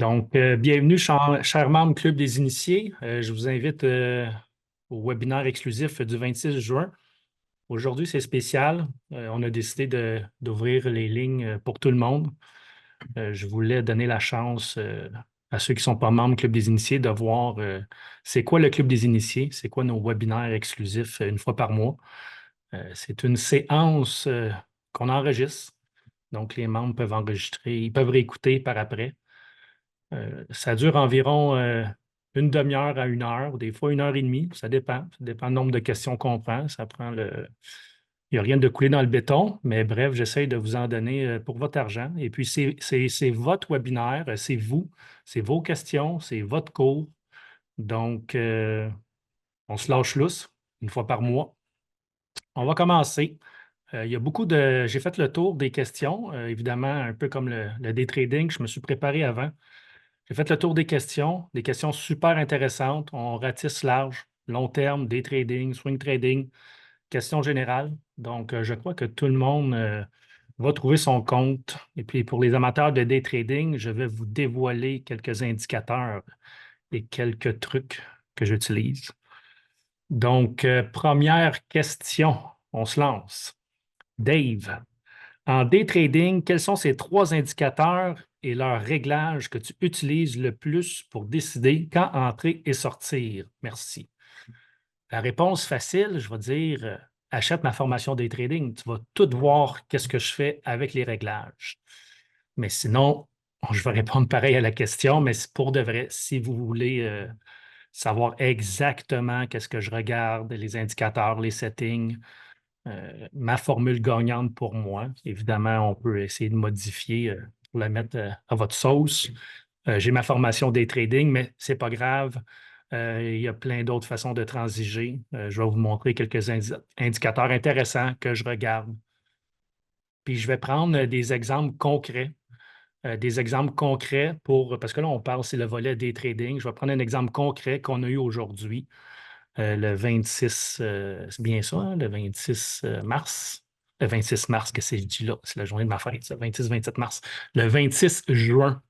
Bienvenue, chers membres Club des Initiés. Je vous invite au webinaire exclusif du 26 juin. Aujourd'hui, c'est spécial. On a décidé d'ouvrir les lignes pour tout le monde. Je voulais donner la chance à ceux qui ne sont pas membres Club des Initiés de voir c'est quoi le Club des Initiés, c'est quoi nos webinaires exclusifs une fois par mois. C'est une séance qu'on enregistre. Donc, les membres peuvent enregistrer, ils peuvent réécouter par après. Ça dure environ une demi-heure à 1 heure, des fois 1 heure et demie, ça dépend. Ça dépend du nombre de questions qu'on prend. Ça prend Il n'y a rien de coulé dans le béton, mais bref, j'essaie de vous en donner pour votre argent. Et puis, c'est votre webinaire, c'est vous, c'est vos questions, c'est votre cours. Donc, on se lâche lousse une fois par mois. On va commencer. Il y a beaucoup de. J'ai fait le tour des questions, évidemment, un peu comme le day trading. Je me suis préparé avant. J'ai fait le tour des questions super intéressantes. On ratisse large, long terme, day trading, swing trading, questions générales. Donc, je crois que tout le monde va trouver son compte. Et puis, pour les amateurs de day trading, je vais vous dévoiler quelques indicateurs et quelques trucs que j'utilise. Donc, première question, on se lance. Dave, en day trading, quels sont ces 3 indicateurs et leurs réglages que tu utilises le plus pour décider quand entrer et sortir? Merci. La réponse facile, je vais dire, achète ma formation day trading. Tu vas tout voir qu'est-ce que je fais avec les réglages. Mais sinon, je vais répondre pareil à la question, mais pour de vrai, si vous voulez savoir exactement qu'est-ce que je regarde, les indicateurs, les settings, ma formule gagnante pour moi. Évidemment, on peut essayer de modifier pour la mettre à votre sauce. J'ai ma formation day trading, mais ce n'est pas grave. Il y a plein d'autres façons de transiger. Je vais vous montrer quelques indicateurs intéressants que je regarde. Puis je vais prendre des exemples concrets. Parce que là, on parle, c'est le volet day trading. Je vais prendre un exemple concret qu'on a eu aujourd'hui. Le 26, c'est bien ça, hein, le 26 mars. Le 26 mars, qu'est-ce que je dis là? C'est la journée de ma fête, ça, 26-27 mars. Le 26 juin.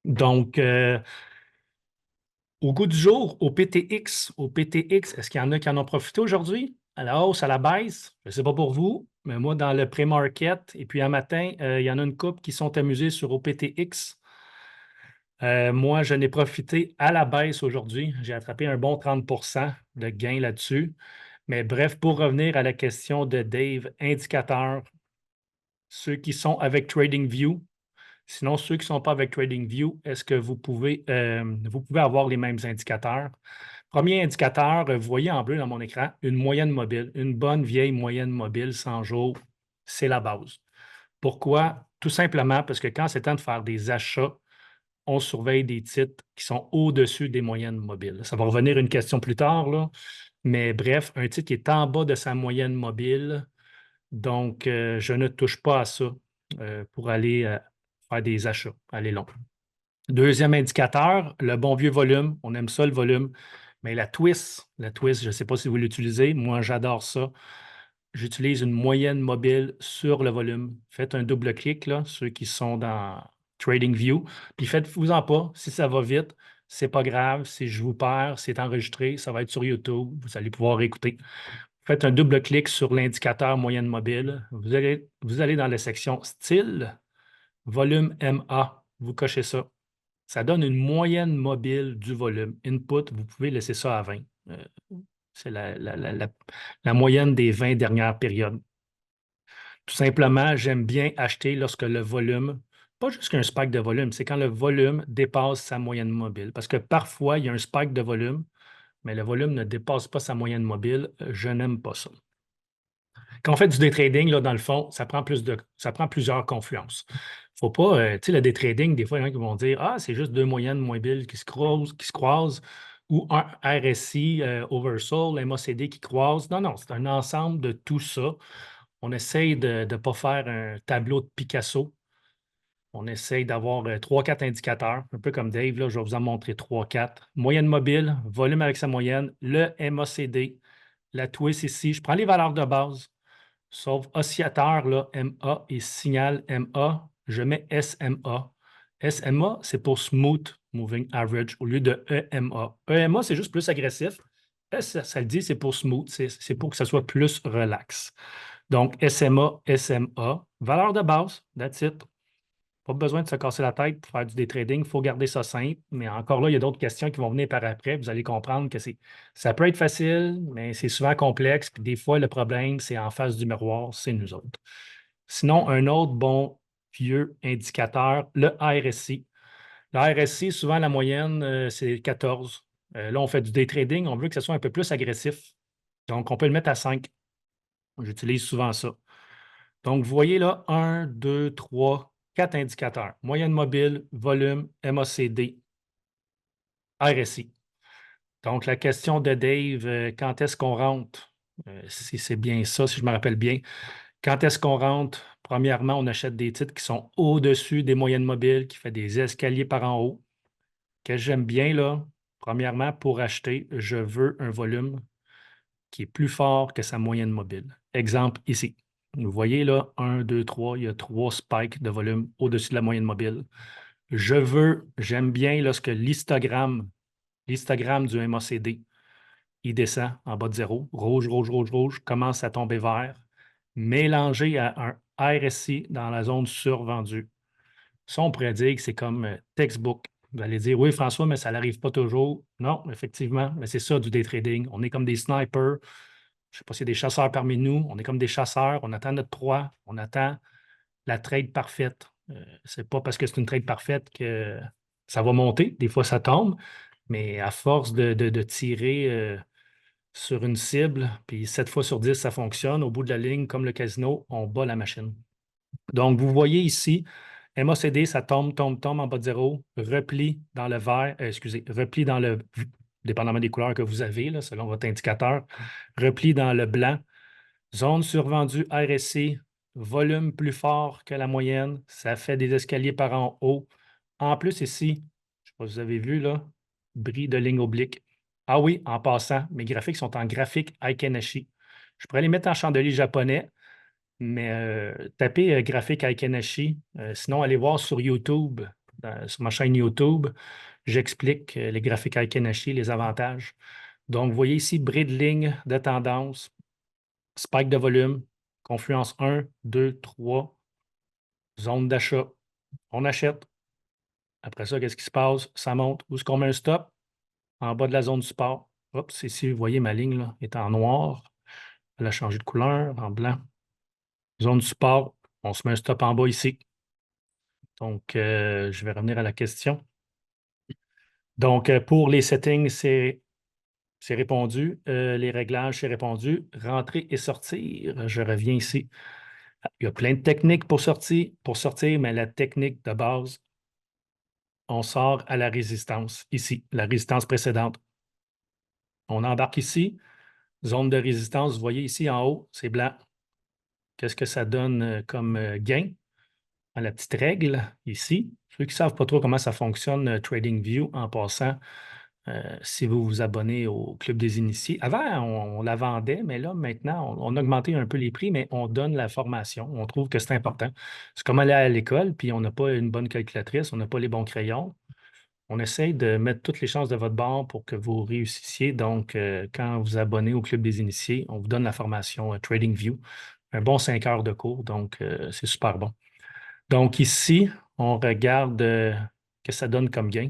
Donc, au goût du jour, au PTX, est-ce qu'il y en a qui en ont profité aujourd'hui? À la hausse, à la baisse? Je ne sais pas pour vous, mais moi, dans le pré-market, et puis un matin, il y en a une couple qui sont amusés sur OPTX. Moi, je n'ai profité à la baisse aujourd'hui. J'ai attrapé un bon 30 de gain là-dessus. Mais bref, pour revenir à la question de Dave, indicateur, ceux qui sont avec TradingView, sinon ceux qui ne sont pas avec TradingView, est-ce que vous pouvez avoir les mêmes indicateurs? Premier indicateur, vous voyez en bleu dans mon écran, une moyenne mobile, une bonne vieille moyenne mobile 100 jours, c'est la base. Pourquoi? Tout simplement parce que quand c'est temps de faire des achats, on surveille des titres qui sont au-dessus des moyennes mobiles. Ça va revenir une question plus tard, là. Mais bref, un titre qui est en bas de sa moyenne mobile, donc je ne touche pas à ça pour aller faire des achats, aller long. Deuxième indicateur, le bon vieux volume. On aime ça, le volume. Mais la twist, je ne sais pas si vous l'utilisez. Moi, j'adore ça. J'utilise une moyenne mobile sur le volume. Faites un double-clic, là, ceux qui sont dans TradingView. Puis faites-vous-en pas. Si ça va vite, c'est pas grave. Si je vous perds, c'est enregistré. Ça va être sur YouTube. Vous allez pouvoir écouter. Faites un double-clic sur l'indicateur moyenne mobile. Vous allez dans la section Style, volume MA. Vous cochez ça. Ça donne une moyenne mobile du volume. Input, vous pouvez laisser ça à 20. C'est la moyenne des 20 dernières périodes. Tout simplement, j'aime bien acheter lorsque le volume, pas juste qu'un spike de volume, c'est quand le volume dépasse sa moyenne mobile. Parce que parfois, il y a un spike de volume, mais le volume ne dépasse pas sa moyenne mobile. Je n'aime pas ça. Quand on fait du day trading, là, dans le fond, ça prend plusieurs confluences. Faut pas, tu sais, le day trading, des fois, il y en a qui vont dire ah, c'est juste 2 moyennes mobiles qui se croisent, ou un RSI, Oversold, MACD qui croisent. Non, non, c'est un ensemble de tout ça. On essaye de ne pas faire un tableau de Picasso. On essaye d'avoir 3-4 indicateurs, un peu comme Dave, là, je vais vous en montrer 3-4. Moyenne mobile, volume avec sa moyenne, le MACD, la twist ici. Je prends les valeurs de base. Sauf oscillateur, là, MA et signal MA, je mets SMA. SMA, c'est pour Smooth Moving Average au lieu de EMA. EMA, c'est juste plus agressif. Ça le dit, c'est pour smooth, c'est pour que ça soit plus relax. Donc, SMA, SMA, valeur de base, that's it. Pas besoin de se casser la tête pour faire du day trading. Il faut garder ça simple. Mais encore là, il y a d'autres questions qui vont venir par après. Vous allez comprendre que ça peut être facile, mais c'est souvent complexe. Puis des fois, le problème, c'est en face du miroir, c'est nous autres. Sinon, un autre bon vieux indicateur, le RSI. Le RSI, souvent, la moyenne, c'est 14. Là, on fait du day trading. On veut que ce soit un peu plus agressif. Donc, on peut le mettre à 5. J'utilise souvent ça. Donc, vous voyez là, 1, 2, 3, 4 indicateurs. Moyenne mobile, volume, MACD, RSI. Donc, la question de Dave, quand est-ce qu'on rentre? Si c'est bien ça, si je me rappelle bien. Quand est-ce qu'on rentre? Premièrement, on achète des titres qui sont au-dessus des moyennes mobiles, qui font des escaliers par en haut. Que j'aime bien, là, premièrement, pour acheter, je veux un volume qui est plus fort que sa moyenne mobile. Exemple ici. Vous voyez là, 1, 2, 3, il y a 3 spikes de volume au-dessus de la moyenne mobile. J'aime bien lorsque l'histogramme du MACD, il descend en bas de zéro, rouge, rouge, rouge, rouge, commence à tomber vert, mélangé à un RSI dans la zone survendue. Ça, on pourrait dire que c'est comme textbook. Vous allez dire, oui, François, mais ça n'arrive pas toujours. Non, effectivement, mais c'est ça du day trading. On est comme des snipers. Je ne sais pas s'il y a des chasseurs parmi nous. On est comme des chasseurs. On attend notre proie. On attend la trade parfaite. Ce n'est pas parce que c'est une trade parfaite que ça va monter. Des fois, ça tombe. Mais à force de tirer sur une cible, puis 7 fois sur 10, ça fonctionne. Au bout de la ligne, comme le casino, on bat la machine. Donc, vous voyez ici, MACD, ça tombe, tombe, tombe en bas de zéro, repli dans le vert, repli dans le, dépendamment des couleurs que vous avez, là, selon votre indicateur, repli dans le blanc, zone survendue RSI, volume plus fort que la moyenne, ça fait des escaliers par en haut. En plus, ici, je ne sais pas si vous avez vu, là, bris de ligne oblique. Ah oui, en passant, mes graphiques sont en graphique Aikenashi. Je pourrais les mettre en chandelier japonais, mais tapez graphique Aikenashi. Sinon, allez voir sur YouTube, sur ma chaîne YouTube, j'explique les graphiques Aikenashi, les avantages. Donc, vous voyez ici, bris de ligne de tendance, spike de volume, confluence 1, 2, 3, zone d'achat. On achète. Après ça, qu'est-ce qui se passe? Ça monte. Où est-ce qu'on met un stop? En bas de la zone du support. Oups, ici, vous voyez, ma ligne là, est en noir. Elle a changé de couleur, en blanc. Zone du support, on se met un stop en bas ici. Donc, je vais revenir à la question. Donc, pour les settings, c'est répondu. Les réglages, c'est répondu. Rentrer et sortir, je reviens ici. Il y a plein de techniques pour sortir, mais la technique de base, on sort à la résistance, ici, la résistance précédente. On embarque ici, zone de résistance, vous voyez ici en haut, c'est blanc. Qu'est-ce que ça donne comme gain? La petite règle ici. Ceux qui ne savent pas trop comment ça fonctionne, TradingView, en passant, si vous vous abonnez au Club des Initiés. Avant, on la vendait, mais là, maintenant, on a augmenté un peu les prix, mais on donne la formation. On trouve que c'est important. C'est comme aller à l'école, puis on n'a pas une bonne calculatrice, on n'a pas les bons crayons. On essaye de mettre toutes les chances de votre bord pour que vous réussissiez. Donc, quand vous abonnez au Club des Initiés, on vous donne la formation TradingView. Un bon 5 heures de cours, donc c'est super bon. Donc ici, on regarde que ça donne comme gain.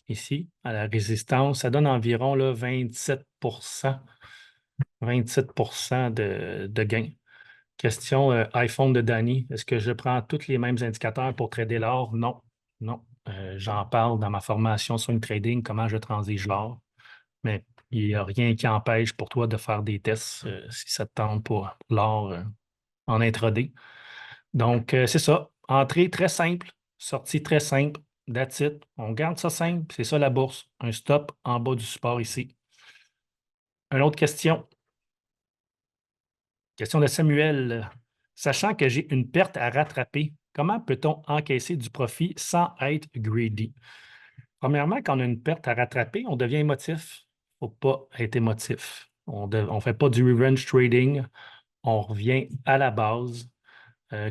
Ici, à la résistance, ça donne environ là, 27 de gain. Question iPhone de Danny. Est-ce que je prends tous les mêmes indicateurs pour trader l'or? Non. Non. J'en parle dans ma formation Swing Trading, comment je transige l'or. Mais il n'y a rien qui empêche pour toi de faire des tests si ça te tente pour l'or en intraday. Donc, c'est ça. Entrée très simple, sortie très simple. That's it. On garde ça simple. C'est ça la bourse. Un stop en bas du support ici. Une autre question. Question de Samuel. Sachant que j'ai une perte à rattraper, comment peut-on encaisser du profit sans être greedy? Premièrement, quand on a une perte à rattraper, on devient émotif. Il ne faut pas être émotif. On ne fait pas du revenge trading. On revient à la base.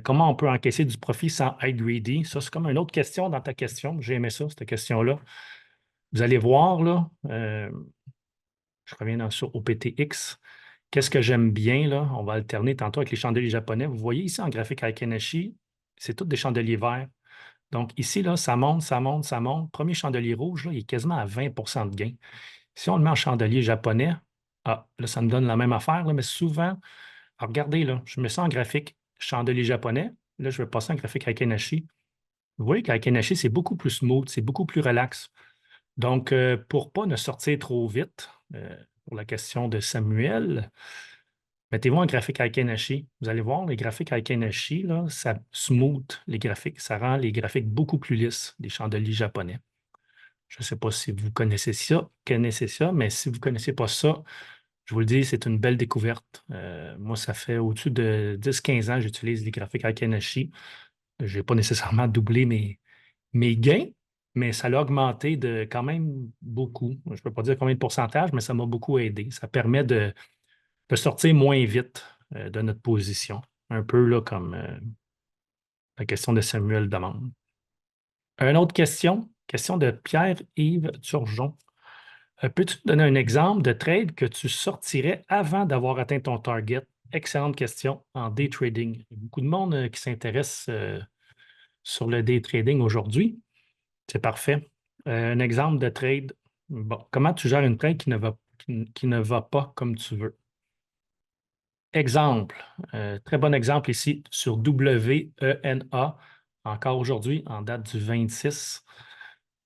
Comment on peut encaisser du profit sans être greedy? Ça, c'est comme une autre question dans ta question. J'ai aimé ça, cette question-là. Vous allez voir, là, je reviens sur OPTX. Qu'est-ce que j'aime bien, là? On va alterner tantôt avec les chandeliers japonais. Vous voyez ici en graphique Aikenashi, c'est tous des chandeliers verts. Donc ici, là, ça monte, ça monte, ça monte. Premier chandelier rouge, là, il est quasiment à 20 de gain. Si on le met en chandelier japonais, là, ça me donne la même affaire, là, mais souvent, regardez, là, je mets ça en graphique chandelier japonais. Là, je vais passer en graphique Aikenashi. Vous voyez qu'Aikenashi, c'est beaucoup plus smooth, c'est beaucoup plus relax. Donc, pour ne pas ne sortir trop vite, pour la question de Samuel, mettez-vous un graphique Aikenashi. Vous allez voir, les graphiques Aikenashi, là, ça smooth les graphiques. Ça rend les graphiques beaucoup plus lisses des chandeliers japonais. Je ne sais pas si vous connaissez ça, mais si vous ne connaissez pas ça, je vous le dis, c'est une belle découverte. Moi, ça fait au-dessus de 10-15 ans que j'utilise les graphiques Aikenashi. Je n'ai pas nécessairement doublé mes gains, mais ça l'a augmenté de quand même beaucoup. Je ne peux pas dire combien de pourcentage, mais ça m'a beaucoup aidé. Ça permet de sortir moins vite de notre position. Un peu là, comme la question de Samuel demande. Une autre question de Pierre-Yves Turgeon. Peux-tu te donner un exemple de trade que tu sortirais avant d'avoir atteint ton target? Excellente question en day trading. Il y a beaucoup de monde qui s'intéresse sur le day trading aujourd'hui. C'est parfait. Un exemple de trade. Bon, comment tu gères une trade qui ne va pas comme tu veux? Exemple, très bon exemple ici sur WENA. Encore aujourd'hui, en date du 26,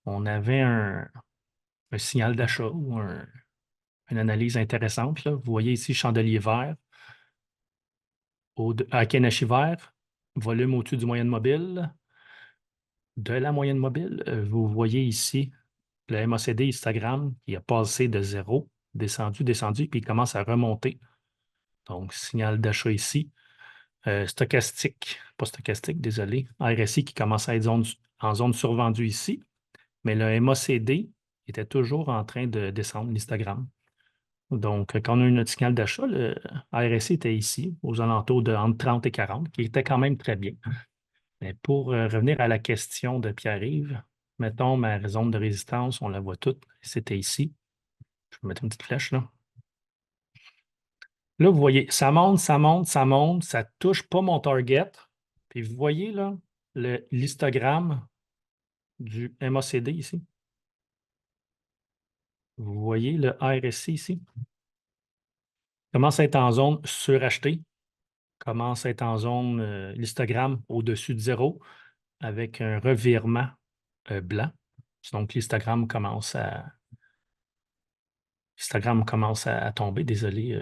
on avait un signal d'achat ou une analyse intéressante, là. Vous voyez ici chandelier vert, à Kenashi vert, volume au-dessus du moyenne mobile. De la moyenne mobile, vous voyez ici le MACD histogramme qui a passé de 0, descendu, descendu, puis il commence à remonter. Donc, signal d'achat ici. Stochastique, pas stochastique, désolé. RSI qui commence à être en zone survendue ici, mais le MACD était toujours en train de descendre l'histogramme. Donc, quand on a eu notre signal d'achat, le RSI était ici, aux alentours de entre 30 et 40, qui était quand même très bien. Mais pour revenir à la question de Pierre-Yves, mettons ma zone de résistance, on la voit toute, c'était ici. Je vais mettre une petite flèche là. Là, vous voyez, ça monte, ça monte, ça monte, ça ne touche pas mon target. Puis vous voyez là, l'histogramme du MACD ici. Vous voyez le RSI ici. Commence à être en zone surachetée. Commence à être en zone l'histogramme au-dessus de 0 avec un revirement blanc. Donc, l'histogramme commence à tomber. Désolé,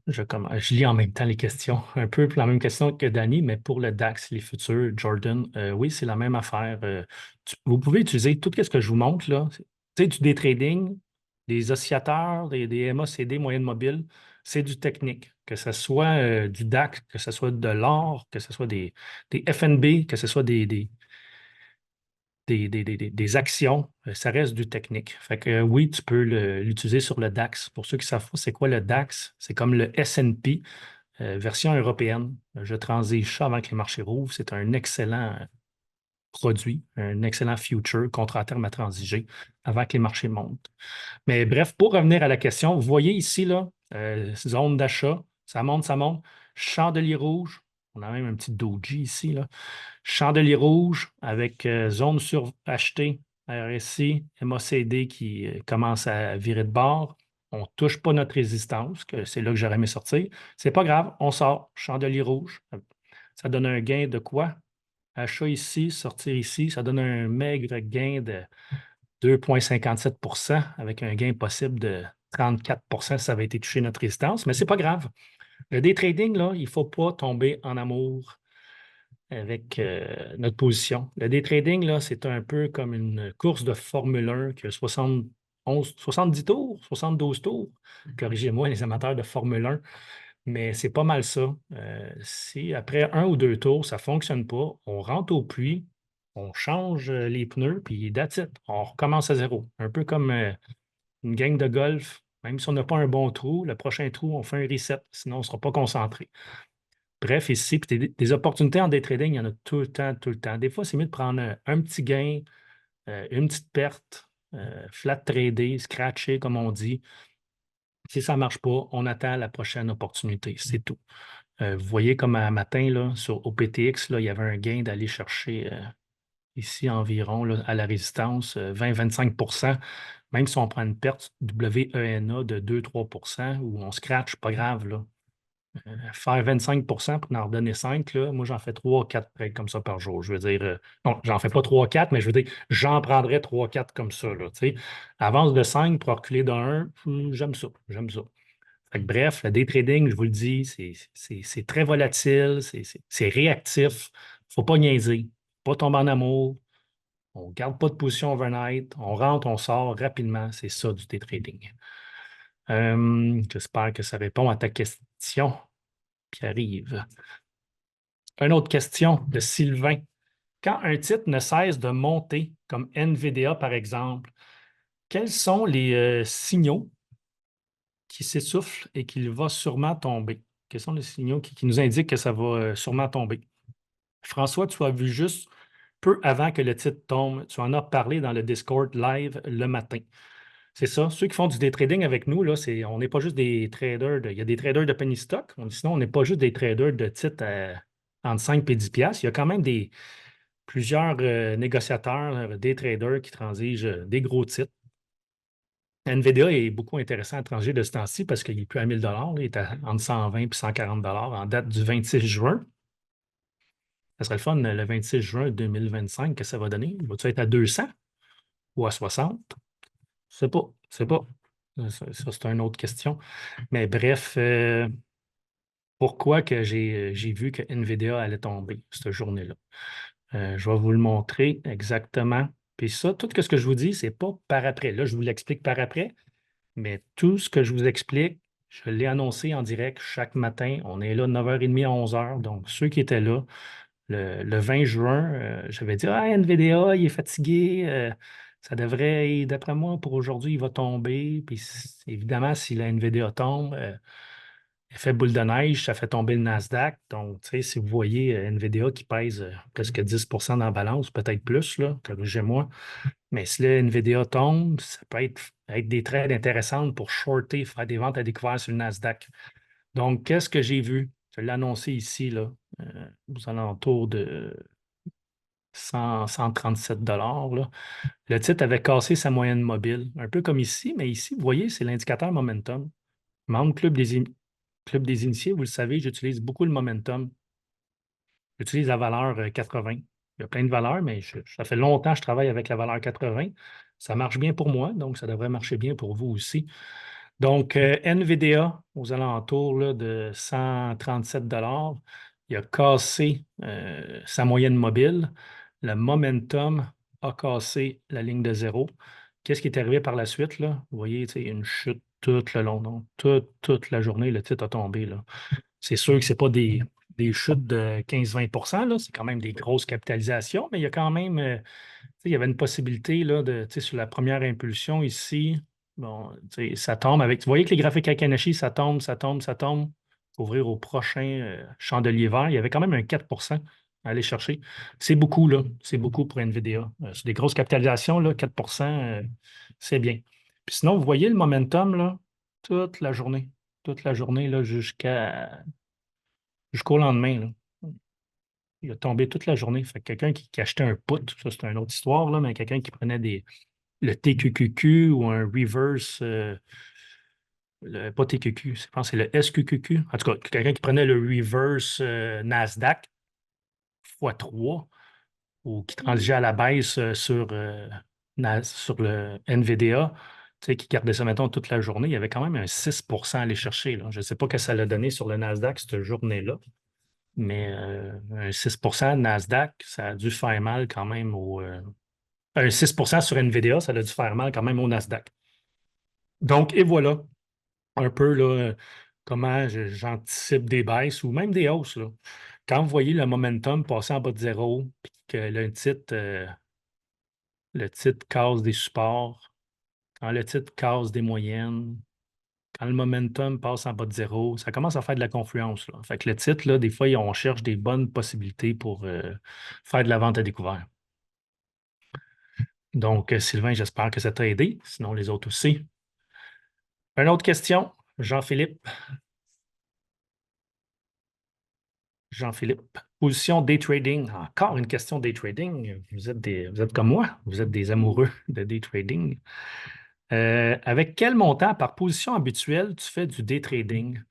je lis en même temps les questions. Un peu la même question que Danny, mais pour le DAX, les futurs, Jordan, oui, c'est la même affaire. Vous pouvez utiliser tout ce que je vous montre là. Tu sais, du day trading, des oscillateurs, des MACD, moyenne mobile, c'est du technique. Que ce soit du DAX, que ce soit de l'or, que ce soit des FNB, que ce soit des actions, ça reste du technique. Fait que oui, tu peux l'utiliser sur le DAX. Pour ceux qui savent pas c'est quoi le DAX, c'est comme le S&P version européenne. Je transige ça avant que les marchés rouvrent. C'est un excellent produit, un excellent future contre à terme à transiger avant que les marchés montent. Mais bref, pour revenir à la question, vous voyez ici, là, zone d'achat, ça monte, ça monte. Chandelier rouge, on a même un petit doji ici, là. Chandelier rouge avec zone surachetée, RSI, MACD qui commence à virer de bord. On ne touche pas notre résistance, que c'est là que j'aurais aimé sortir. C'est pas grave, on sort. Chandelier rouge. Ça donne un gain de quoi? Achat ici, sortir ici, ça donne un maigre gain de 2,57 avec un gain possible de 34 si ça avait été touché notre résistance, mais ce n'est pas grave. Le day trading, là, il ne faut pas tomber en amour avec notre position. Le day trading, là, c'est un peu comme une course de Formule 1 qui a 70 tours, 72 tours. Corrigez-moi, les amateurs de Formule 1, mais c'est pas mal ça. Si après un ou deux tours, ça ne fonctionne pas, on rentre au puits, on change les pneus, puis that's it. On recommence à zéro. Un peu comme une gang de golf. Même si on n'a pas un bon trou, le prochain trou, on fait un reset, sinon on ne sera pas concentré. Bref, ici, puis des opportunités en day trading, il y en a tout le temps, tout le temps. Des fois, c'est mieux de prendre un petit gain, une petite perte, flat trader, scratcher, comme on dit. Si ça ne marche pas, on attend la prochaine opportunité. C'est tout. Vous voyez comme un matin, là, sur OPTX, là, il y avait un gain d'aller chercher ici environ là, à la résistance 20-25 %. Même si on prend une perte WENA de 2-3 ou on scratch, pas grave. Là. Faire 25 pour en redonner 5, là, moi, j'en fais 3-4 trades comme ça par jour. Je veux dire, non, j'en fais pas 3-4, mais je veux dire, j'en prendrais 3-4 comme ça. Là, tu sais. Avance de 5 pour reculer de 1, j'aime ça. J'aime ça. Fait que bref, le day trading, je vous le dis, c'est très volatile, c'est réactif. Il ne faut pas niaiser, pas tomber en amour. On ne garde pas de position overnight. On rentre, on sort rapidement. C'est ça du day trading. J'espère que ça répond à ta question, Pierre-Yves. Une autre question de Sylvain. Quand un titre ne cesse de monter, comme NVIDIA par exemple, quels sont les signaux qui s'essoufflent et qu'il va sûrement tomber? Quels sont les signaux qui nous indiquent que ça va sûrement tomber? François, tu as vu juste peu avant que le titre tombe. Tu en as parlé dans le Discord live le matin. C'est ça. Ceux qui font du day trading avec nous, là, on n'est pas juste des traders. Il y a des traders de penny stock. Sinon, on n'est pas juste des traders de titres entre 5 et 10 piastres. Il y a quand même plusieurs négociateurs, des traders qui transigent des gros titres. NVIDIA est beaucoup intéressant à transiger de ce temps-ci parce qu'il n'est plus à 1000 $. Il est entre 120 et 140 en date du 26 juin. Ça serait le fun le 26 juin 2025 que ça va donner. Va-tu être à 200 ou à 60? Je ne sais pas. Je sais pas. Ça, c'est une autre question. Mais bref, pourquoi que j'ai vu que NVIDIA allait tomber cette journée-là? Je vais vous le montrer exactement. Puis ça, tout ce que je vous dis, ce n'est pas par après. Là, je vous l'explique par après, mais tout ce que je vous explique, je l'ai annoncé en direct chaque matin. On est là de 9h30 à 11h. Donc, ceux qui étaient là, le 20 juin, j'avais dit Ah, NVIDIA, il est fatigué. Ça devrait, d'après moi, pour aujourd'hui, il va tomber. Puis évidemment, si la NVIDIA tombe, effet boule de neige, ça fait tomber le Nasdaq. Donc, tu sais, si vous voyez NVIDIA qui pèse presque 10 dans la balance, peut-être plus, là, corrigez-moi. Mais si le NVIDIA tombe, ça peut être des trades intéressantes pour shorter, faire des ventes à découvert sur le Nasdaq. Donc, qu'est-ce que j'ai vu? Je l'ai annoncé ici, là, aux alentours de 137 $. Le titre avait cassé sa moyenne mobile, un peu comme ici, mais ici, vous voyez, c'est l'indicateur momentum. Membre Club des initiés, vous le savez, j'utilise beaucoup le momentum. J'utilise la valeur 80. Il y a plein de valeurs, mais ça fait longtemps que je travaille avec la valeur 80. Ça marche bien pour moi, donc ça devrait marcher bien pour vous aussi. Donc, NVIDIA, aux alentours là, de 137 $, il a cassé sa moyenne mobile. Le momentum a cassé la ligne de zéro. Qu'est-ce qui est arrivé par la suite? Là? Vous voyez, une chute tout le long. Donc, toute la journée, le titre a tombé. Là. C'est sûr que ce n'est pas des chutes de 15-20 là. C'est quand même des grosses capitalisations, mais il y a quand même, il y avait une possibilité là, sur la première impulsion ici. Bon, ça tombe avec. Vous voyez que les graphiques Akanashi, ça tombe, ça tombe, ça tombe. Ouvrir au prochain chandelier vert. Il y avait quand même un 4 à aller chercher. C'est beaucoup, là. C'est beaucoup pour NVIDIA. C'est des grosses capitalisations, là, 4 c'est bien. Puis sinon, vous voyez le momentum, là, toute la journée. Toute la journée, là, jusqu'au lendemain, là. Il a tombé toute la journée. Fait que quelqu'un qui achetait un put, ça c'est une autre histoire, là, mais quelqu'un qui prenait le TQQQ ou un reverse, pas TQQ, je pense que c'est le SQQQ. En tout cas, quelqu'un qui prenait le reverse Nasdaq x3 ou qui transigeait à la baisse sur le NVDA, tu sais, qui gardait ça, mettons, toute la journée, il y avait quand même un 6 à aller chercher. Là. Je ne sais pas ce que ça l'a donné sur le Nasdaq cette journée-là, mais un 6 de Nasdaq, ça a dû faire mal quand même un 6 sur NVDA, ça a dû faire mal quand même au Nasdaq. Donc, et voilà un peu là, comment j'anticipe des baisses ou même des hausses. Là. Quand vous voyez le momentum passer en bas de zéro, puis que le titre casse des supports, quand le titre casse des moyennes, quand le momentum passe en bas de zéro, ça commence à faire de la confluence, là. Fait que le titre, là, des fois, on cherche des bonnes possibilités pour faire de la vente à découvert. Donc, Sylvain, j'espère que ça t'a aidé. Sinon, les autres aussi. Une autre question, Jean-Philippe. Jean-Philippe, position day trading. Encore une question day trading. Vous êtes comme moi, vous êtes des amoureux de day trading. Avec quel montant par position habituelle tu fais du day trading?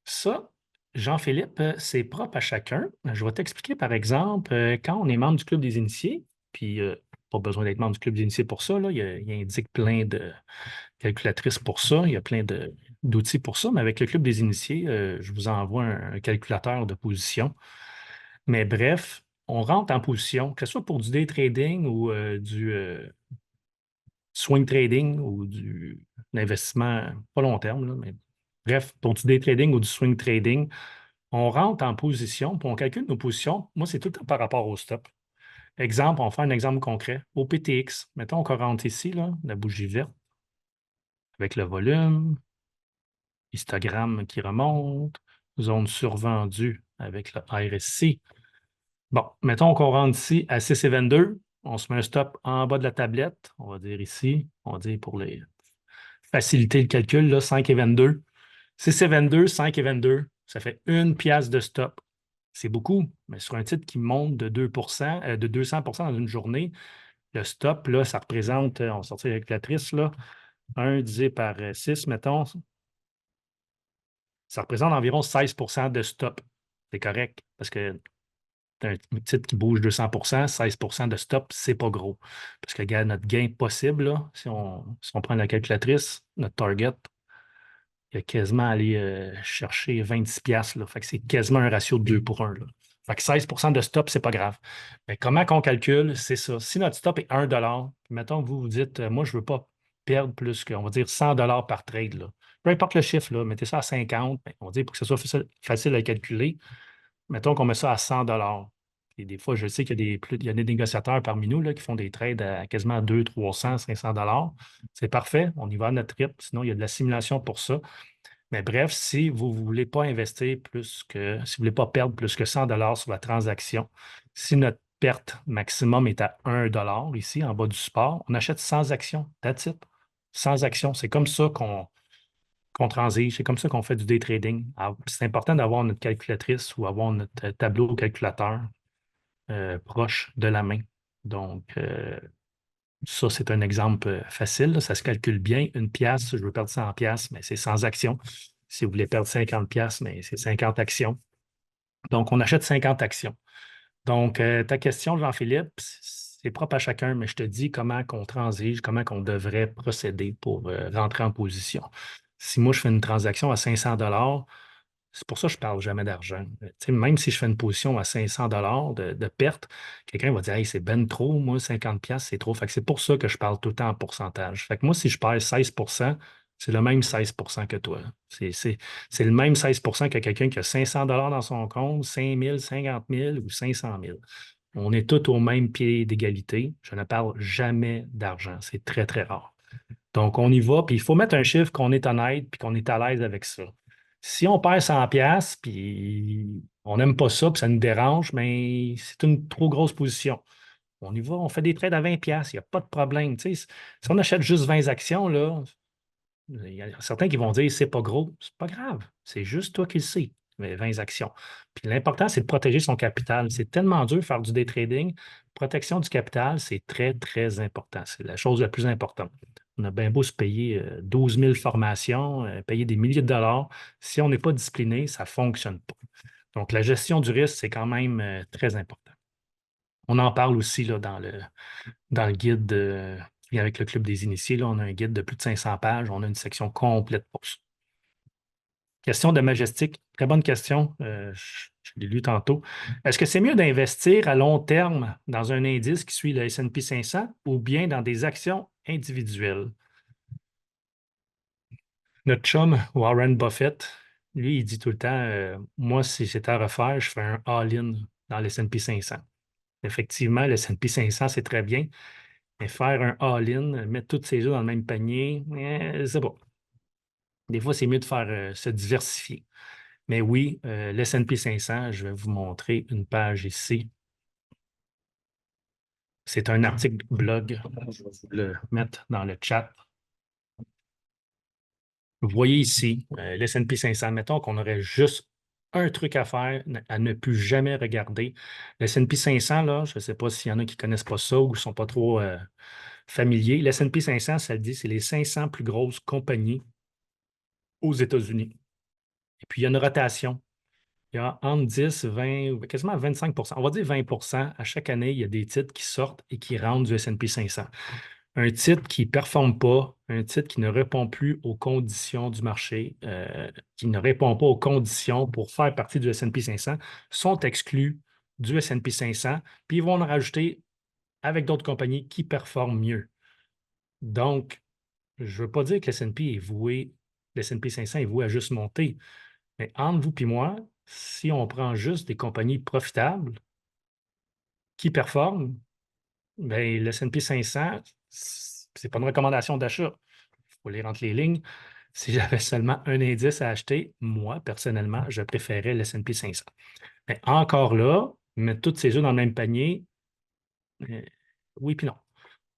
Ça, Jean-Philippe, c'est propre à chacun. Je vais t'expliquer, par exemple, quand on est membre du Club des initiés, puis pas besoin d'être membre du Club des initiés pour ça, là, il indique plein de calculatrices pour ça, il y a plein d'outils pour ça, mais avec le Club des initiés, je vous envoie un calculateur de position. Mais bref, on rentre en position, que ce soit pour du day trading ou du swing trading ou du investissement pas long terme, là, mais bref, pour du day trading ou du swing trading, on rentre en position, puis on calcule nos positions. Moi, c'est tout le temps par rapport au stop. Exemple, on fait un exemple concret. Au PTX, mettons qu'on rentre ici, là, la bougie verte, avec le volume, histogramme qui remonte, zone survendue avec le RSI. Bon, mettons qu'on rentre ici à 6,22. On se met un stop en bas de la tablette. On va dire ici, on va dire pour faciliter le calcul, là, 5,22. 6,22, 5,22, ça fait une pièce de stop. C'est beaucoup, mais sur un titre qui monte de 2%, de 200% dans une journée, le stop, là, ça représente, on va sortir avec la calculatrice, là, 1 divisé par 6, mettons, ça représente environ 16% de stop. C'est correct, parce que un titre qui bouge 200%, 16% de stop, c'est pas gros. Parce que, regarde, notre gain possible, là, si on prend la calculatrice, notre target, il y a quasiment allé chercher 26 piastres, là. Fait que c'est quasiment un ratio de 2 pour 1, là. Fait que 16% de stop, c'est pas grave. Mais comment qu'on calcule, c'est ça. Si notre stop est 1 puis mettons que vous dites, moi, je veux pas perdre plus que, on va dire, 100 par trade, là. Peu importe le chiffre, là, mettez ça à 50, ben, on va dire pour que ce soit facile à calculer, mettons qu'on met ça à 100. Et des fois, je sais qu'il y a il y a des négociateurs parmi nous là, qui font des trades à quasiment 200, 300, 500 $. C'est parfait, on y va à notre rythme. Sinon, il y a de la simulation pour ça. Mais bref, si vous ne voulez pas investir plus que, si vous ne voulez pas perdre plus que 100 sur la transaction, si notre perte maximum est à 1 ici, en bas du support, on achète 100 actions. That's it. 100 actions. C'est comme ça qu'on transige. C'est comme ça qu'on fait du day trading. C'est important d'avoir notre calculatrice ou avoir notre tableau calculateur proche de la main. Donc, ça, c'est un exemple facile, là. Ça se calcule bien. Une pièce, je veux perdre 100 pièces, mais c'est 100 actions. Si vous voulez perdre 50 pièces, mais c'est 50 actions. Donc, on achète 50 actions. Donc, ta question, Jean-Philippe, c'est propre à chacun, mais je te dis comment qu'on transige, comment qu'on devrait procéder pour rentrer en position. Si moi, je fais une transaction à 500 c'est pour ça que je ne parle jamais d'argent. Tu sais, même si je fais une position à 500 de perte, quelqu'un va dire hey, c'est ben trop, moi, 50 c'est trop. Fait que c'est pour ça que je parle tout le temps en pourcentage. Fait que moi, si je perds 16 c'est le même 16 que toi. C'est le même 16 que quelqu'un qui a 500 dans son compte, 5 000, 50 000 ou 500 000. On est tous au même pied d'égalité. Je ne parle jamais d'argent. C'est très, très rare. Donc, on y va, puis il faut mettre un chiffre qu'on est honnête, puis qu'on est à l'aise avec ça. Si on perd 100 pièces puis on n'aime pas ça, puis ça nous dérange, mais c'est une trop grosse position. On y va, on fait des trades à 20 pièces, il n'y a pas de problème. Tu sais, si on achète juste 20 actions, là, il y a certains qui vont dire c'est pas gros. C'est pas grave, c'est juste toi qui le sais, mais 20 actions. Puis l'important, c'est de protéger son capital. C'est tellement dur de faire du day trading. Protection du capital, c'est très, très important. C'est la chose la plus importante. On a bien beau se payer 12 000 formations, payer des milliers de dollars. Si on n'est pas discipliné, ça ne fonctionne pas. Donc, la gestion du risque, c'est quand même très important. On en parle aussi là, dans le guide qui vient avec le Club des initiés. Là, on a un guide de plus de 500 pages. On a une section complète pour ça. Question de Majestic. Très bonne question. Je l'ai lu tantôt. Est-ce que c'est mieux d'investir à long terme dans un indice qui suit le S&P 500 ou bien dans des actions individuelles? Notre chum, Warren Buffett, lui, il dit tout le temps, moi, si c'était à refaire, je fais un all-in dans le S&P 500. Effectivement, le S&P 500, c'est très bien, mais faire un all-in, mettre tous ses œufs dans le même panier, c'est pas. Des fois, c'est mieux de faire se diversifier. Mais oui, le S&P 500, je vais vous montrer une page ici. C'est un article blog. Je vais vous le mettre dans le chat. Vous voyez ici, le S&P 500, mettons qu'on aurait juste un truc à faire, à ne plus jamais regarder. Le S&P 500, là, je ne sais pas s'il y en a qui ne connaissent pas ça ou ne sont pas trop familiers. Le S&P 500, ça le dit, c'est les 500 plus grosses compagnies aux États-Unis. Et puis, il y a une rotation. Il y a entre 10, 20, quasiment 25 on va dire 20 à chaque année, il y a des titres qui sortent et qui rentrent du S&P 500. Un titre qui ne performe pas, un titre qui ne répond plus aux conditions du marché, qui ne répond pas aux conditions pour faire partie du S&P 500, sont exclus du S&P 500, puis ils vont en rajouter avec d'autres compagnies qui performent mieux. Donc, je ne veux pas dire que le S&P 500 est voué à juste monter, mais entre vous et moi, si on prend juste des compagnies profitables qui performent, bien, le S&P 500, ce n'est pas une recommandation d'achat. Il faut lire entre les lignes. Si j'avais seulement un indice à acheter, moi, personnellement, je préférais le S&P 500. Mais encore là, mettre toutes ces œufs dans le même panier, euh, oui puis non.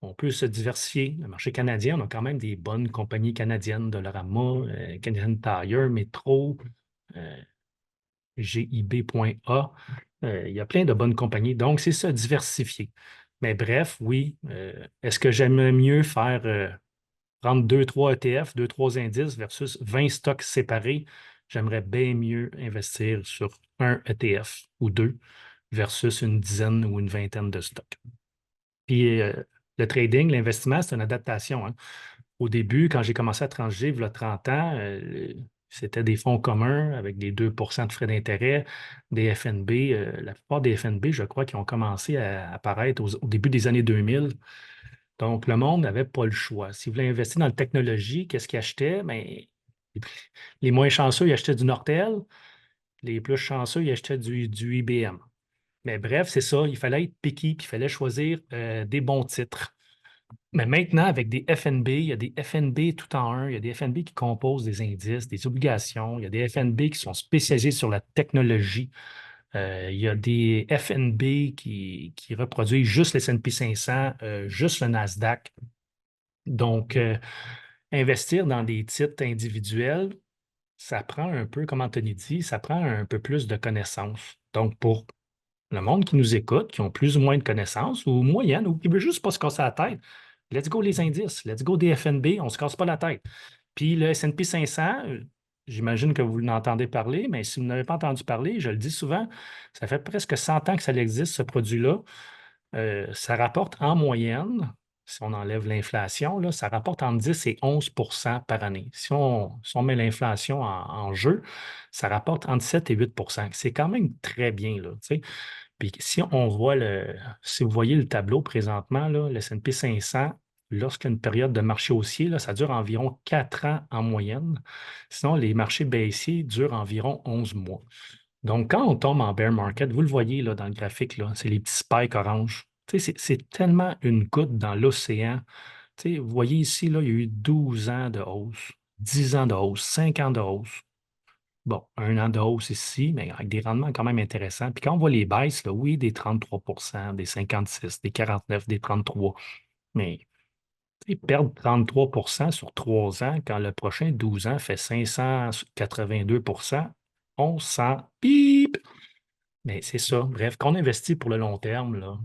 On peut se diversifier. Le marché canadien, on a quand même des bonnes compagnies canadiennes, Dollarama, Canadian Tire, Metro, euh, GIB.A. Il y a plein de bonnes compagnies. Donc, c'est ça, diversifier. Mais bref, oui. Est-ce que j'aime mieux faire prendre 2-3 ETF, 2-3 indices versus 20 stocks séparés? J'aimerais bien mieux investir sur un ETF ou deux versus une dizaine ou une vingtaine de stocks. Puis le trading, l'investissement, c'est une adaptation, hein. Au début, quand j'ai commencé à transiger, il y a 30 ans, c'était des fonds communs avec des 2 de frais d'intérêt, des FNB. La plupart des FNB, je crois, qui ont commencé à apparaître au début des années 2000. Donc, le monde n'avait pas le choix. S'il voulait investir dans la technologie, qu'est-ce qu'il achetait? Bien, les moins chanceux, ils achetaient du Nortel. Les plus chanceux, ils achetaient du IBM. Mais bref, c'est ça. Il fallait être picky, puis il fallait choisir des bons titres. Mais maintenant, avec des FNB, il y a des FNB tout en un, il y a des FNB qui composent des indices, des obligations, il y a des FNB qui sont spécialisés sur la technologie, il y a des FNB qui reproduisent juste le S&P 500, juste le Nasdaq. Donc, investir dans des titres individuels, ça prend un peu, comme Anthony dit, ça prend un peu plus de connaissances. Donc, pour le monde qui nous écoute, qui ont plus ou moins de connaissances ou moyennes, ou qui ne veut juste pas se casser la tête, let's go les indices, let's go des FNB, on ne se casse pas la tête. Puis le S&P 500, j'imagine que vous l'entendez parler, mais si vous n'avez pas entendu parler, je le dis souvent, ça fait presque 100 ans que ça existe, ce produit-là. Ça rapporte en moyenne, si on enlève l'inflation, là, ça rapporte entre 10 et 11 par année. Si on met l'inflation en jeu, ça rapporte entre 7 et 8. C'est quand même très bien, là, tu sais. Puis si vous voyez le tableau présentement, là, le S&P 500, lorsqu'il y a une période de marché haussier, là, ça dure environ 4 ans en moyenne. Sinon, les marchés baissiers durent environ 11 mois. Donc, quand on tombe en bear market, vous le voyez là, dans le graphique, là, c'est les petits spikes orange. Tu sais, c'est tellement une goutte dans l'océan. Tu sais, vous voyez ici, là, il y a eu 12 ans de hausse, 10 ans de hausse, 5 ans de hausse. Bon, un an de hausse ici, mais avec des rendements quand même intéressants. Puis quand on voit les baisses, là, oui, des 33 des 56, des 49, des 33, mais tu sais, perdre 33 sur 3 ans quand le prochain 12 ans fait 582 on sent pip. Mais c'est ça. Bref, quand on investit pour le long terme, là,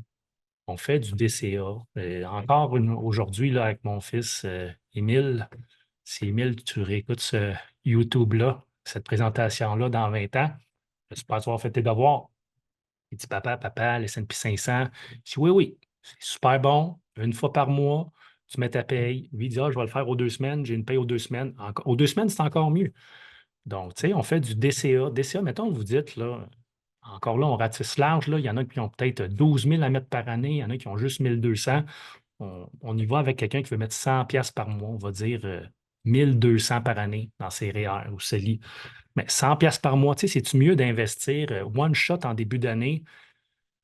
on fait du DCA. Encore aujourd'hui, là, avec mon fils Émile, si Émile, tu réécoutes ce YouTube-là, cette présentation-là dans 20 ans, j'espère avoir fait tes devoirs. Il dit, papa, le S&P 500. Je dis, oui, oui, c'est super bon. Une fois par mois, tu mets ta paye. Lui, il dit, ah, je vais le faire aux 2 semaines. J'ai une paye aux 2 semaines. Aux 2 semaines, c'est encore mieux. Donc, tu sais, on fait du DCA. DCA, mettons, vous dites, là, encore là, on ratisse large. Là. Il y en a qui ont peut-être 12 000 à mettre par année. Il y en a qui ont juste 1 200. On y va avec quelqu'un qui veut mettre 100 pièces par mois. On va dire 1 200 par année dans ses REER ou CELI. Mais 100 pièces par mois, tu sais, c'est-tu mieux d'investir one shot en début d'année?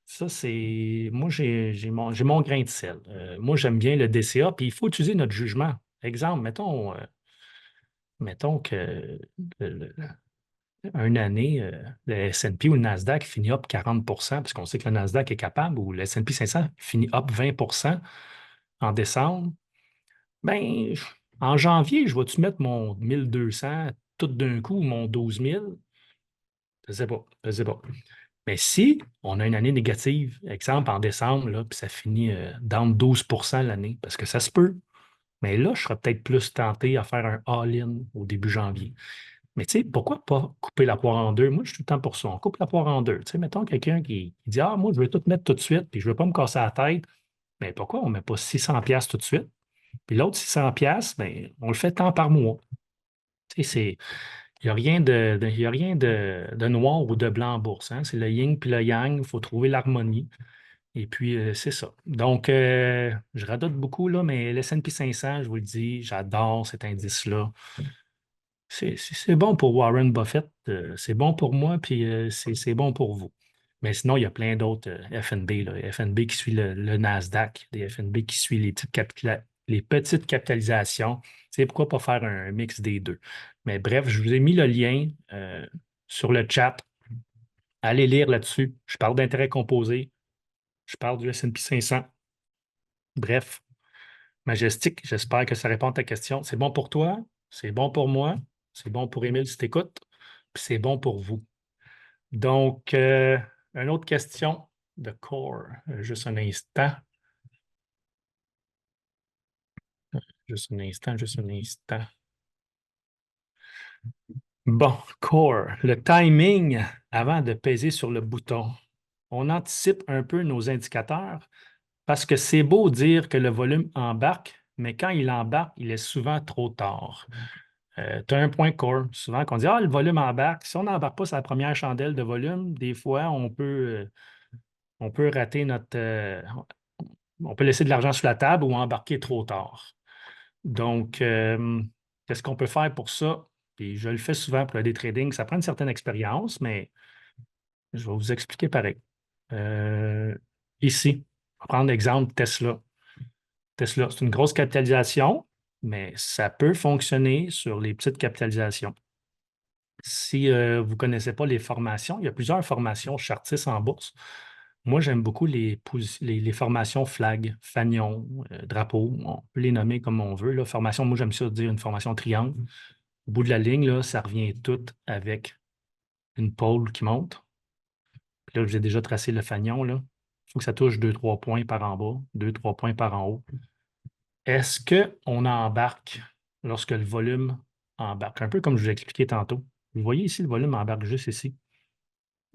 Ça, c'est. Moi, j'ai mon grain de sel. Moi, j'aime bien le DCA, puis il faut utiliser notre jugement. Exemple, mettons, mettons que une année, le S&P ou le Nasdaq finit up 40 parce qu'on sait que le Nasdaq est capable, ou le S&P 500 finit up 20 en décembre, bien, en janvier, je vais-tu mettre mon 1200 tout d'un coup, ou mon 12 000? Je ne sais pas, je ne sais pas. Mais si on a une année négative, exemple en décembre, là, puis ça finit dans 12 l'année, parce que ça se peut, mais là, je serais peut-être plus tenté à faire un all-in au début janvier. Mais tu sais, pourquoi pas couper la poire en deux? Moi, je suis tout le temps pour ça. On coupe la poire en deux. Tu sais, mettons quelqu'un qui dit: Ah, moi, je veux tout mettre tout de suite, puis je ne veux pas me casser la tête. Mais pourquoi on ne met pas 600$ tout de suite? Puis l'autre 600$, bien, on le fait tant par mois. Tu sais, il n'y a rien il y a rien de noir ou de blanc en bourse, hein. C'est le yin puis le yang. Il faut trouver l'harmonie. Et puis, c'est ça. Donc, je radote beaucoup, là, mais le S&P 500, je vous le dis, j'adore cet indice-là. C'est bon pour Warren Buffett, c'est bon pour moi, puis c'est bon pour vous. Mais sinon, il y a plein d'autres FNB, là. FNB qui suit le Nasdaq, des FNB qui suit les petites capitalisations. Tu sais, pourquoi pas faire un mix des deux? Mais bref, je vous ai mis le lien sur le chat. Allez lire là-dessus. Je parle d'intérêt composé, je parle du S&P 500. Bref, Majestic, j'espère que ça répond à ta question. C'est bon pour toi, c'est bon pour moi, c'est bon pour Émile si t'écoutes, puis c'est bon pour vous. Donc, une autre question de Core. Juste un instant. Juste un instant, juste un instant. Bon, Core, le timing avant de peser sur le bouton. On anticipe un peu nos indicateurs parce que c'est beau dire que le volume embarque, mais quand il embarque, il est souvent trop tard. Tu as un point core. Souvent, qu'on dit: Ah, le volume embarque. Si on n'embarque pas sa première chandelle de volume, des fois, on peut rater on peut laisser de l'argent sur la table ou embarquer trop tard. Donc, qu'est-ce qu'on peut faire pour ça? Puis je le fais souvent pour le day trading. Ça prend une certaine expérience, mais je vais vous expliquer pareil. Ici, on va prendre l'exemple Tesla. Tesla, c'est une grosse capitalisation, mais ça peut fonctionner sur les petites capitalisations. Si vous ne connaissez pas les formations, il y a plusieurs formations chartistes en bourse. Moi, j'aime beaucoup les formations flag, fanion, drapeau. On peut les nommer comme on veut, là. Formation, moi, j'aime ça dire une formation triangle. Au bout de la ligne, là, ça revient tout avec une pôle qui monte. Puis là, j'ai déjà tracé le fanion, là. Il faut que ça touche 2-3 points par en bas, 2-3 points par en haut. Est-ce qu'on embarque lorsque le volume embarque? Un peu comme je vous ai expliqué tantôt. Vous voyez ici, le volume embarque juste ici,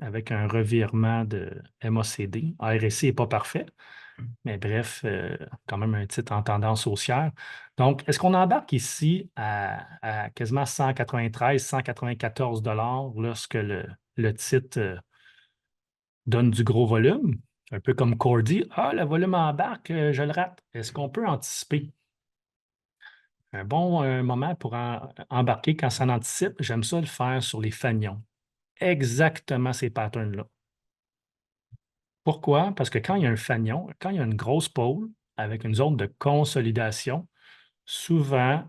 avec un revirement de MACD. RSI n'est pas parfait, mais bref, quand même un titre en tendance haussière. Donc, est-ce qu'on embarque ici à quasiment 193, 194 lorsque le titre donne du gros volume? Un peu comme Cordy. Ah, le volume embarque, je le rate. Est-ce qu'on peut anticiper? Un bon moment pour embarquer quand ça en anticipe, j'aime ça le faire sur les fanions. Exactement ces patterns-là. Pourquoi? Parce que quand il y a un fanion, quand il y a une grosse pôle avec une zone de consolidation, souvent,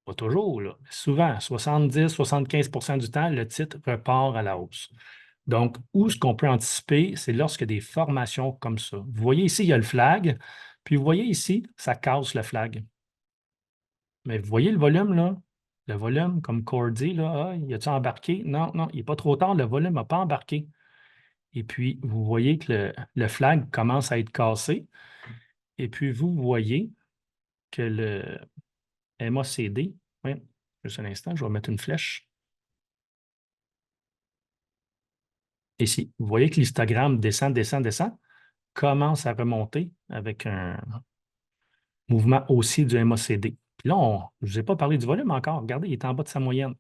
pas toujours, là, mais souvent, 70-75 du temps, le titre repart à la hausse. Donc, où ce qu'on peut anticiper, c'est lorsque des formations comme ça. Vous voyez ici, il y a le flag, puis vous voyez ici, ça casse le flag. Mais vous voyez le volume, là? Le volume, comme Cordy, là, il a-tu embarqué? Non, non, il n'est pas trop tard, le volume n'a pas embarqué. Et puis, vous voyez que le flag commence à être cassé. Et puis, vous voyez que le MACD, oui, juste un instant, je vais mettre une flèche. Ici, vous voyez que l'histogramme descend, descend, descend, commence à remonter avec un mouvement haussier du MACD. Puis là, je ne vous ai pas parlé du volume encore. Regardez, il est en bas de sa moyenne.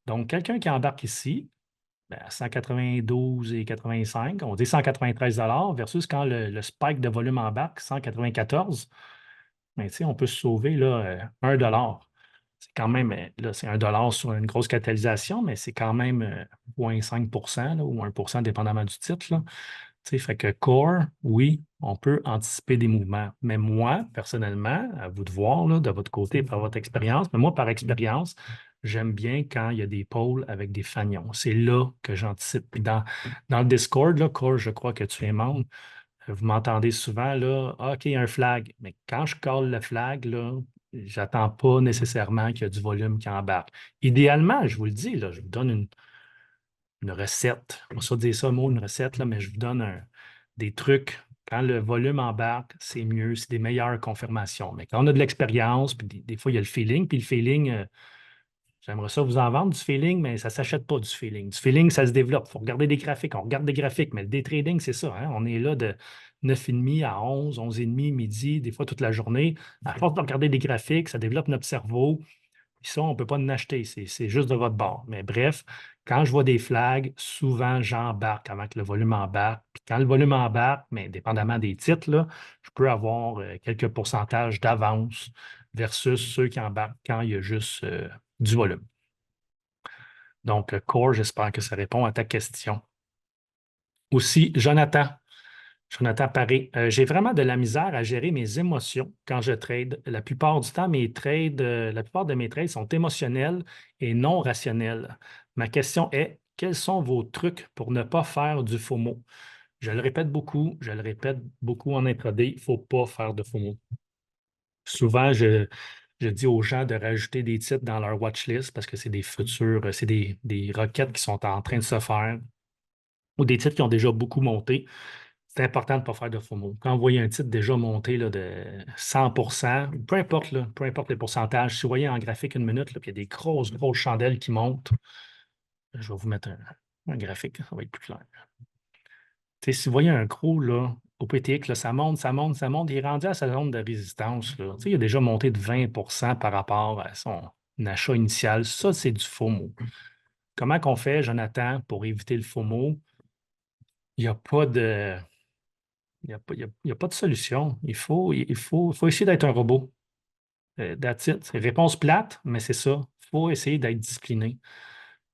Donc, quelqu'un qui embarque ici, ben, 192,85, on dit 193 versus quand le spike de volume embarque, 194, mais on peut se sauver là, 1 $. C'est quand même, là, c'est 1 $ sur une grosse catalysation, mais c'est quand même 0,5 là, ou 1 dépendamment du titre. Là. Fait que core, oui, on peut anticiper des mouvements. Mais moi, personnellement, à vous de voir là, de votre côté par votre expérience, mais moi, par expérience, j'aime bien quand il y a des pôles avec des fanions. C'est là que j'anticipe. Puis dans le Discord, là, Core, je crois que tu es membre, vous m'entendez souvent, là, ah, OK, il y a un flag. Mais quand je colle le flag, là, j'attends pas nécessairement qu'il y a du volume qui embarque. Idéalement, je vous le dis, là, je vous donne une recette. On va ça dire ça, mot, une recette, là, mais je vous donne des trucs. Quand le volume embarque, c'est mieux, c'est des meilleures confirmations. Mais quand on a de l'expérience, puis des fois, il y a le feeling, puis le feeling, j'aimerais ça vous en vendre du feeling, mais ça ne s'achète pas du feeling. Du feeling, ça se développe. Il faut regarder des graphiques. On regarde des graphiques, mais le day trading, c'est ça, hein. On est là de 9h30 à 11, 11h30, midi, des fois toute la journée. À force de regarder des graphiques, ça développe notre cerveau. Puis ça, on ne peut pas en acheter. C'est juste de votre bord. Mais bref, quand je vois des flags, souvent, j'embarque avant que le volume embarque. Puis quand le volume embarque, mais dépendamment des titres, là, je peux avoir quelques pourcentages d'avance versus ceux qui embarquent quand il y a juste du volume. Donc, Core, j'espère que ça répond à ta question. Aussi, Jonathan Paré, j'ai vraiment de la misère à gérer mes émotions quand je trade. La plupart du temps, la plupart de mes trades sont émotionnels et non rationnels. Ma question est, quels sont vos trucs pour ne pas faire du FOMO? Je le répète beaucoup, en intraday, il ne faut pas faire de FOMO. Souvent, je dis aux gens de rajouter des titres dans leur watchlist parce que c'est des futurs, c'est des requêtes qui sont en train de se faire ou des titres qui ont déjà beaucoup monté. C'est important de ne pas faire de FOMO. Quand vous voyez un titre déjà monté là, de 100 peu importe, là, peu importe les pourcentages, si vous voyez en graphique une minute, là, puis il y a des grosses, grosses chandelles qui montent, je vais vous mettre un graphique, ça va être plus clair. Si vous voyez un gros là, au PTX, là, ça monte, ça monte, ça monte, il est rendu à sa zone de résistance. Là. Il a déjà monté de 20 par rapport à son achat initial. Ça, c'est du FOMO. Comment qu'on fait, Jonathan, pour éviter le FOMO? Il n'y a pas de. Il y a pas de solution. Il faut essayer d'être un robot. That's it. C'est réponse plate, mais c'est ça. Il faut essayer d'être discipliné.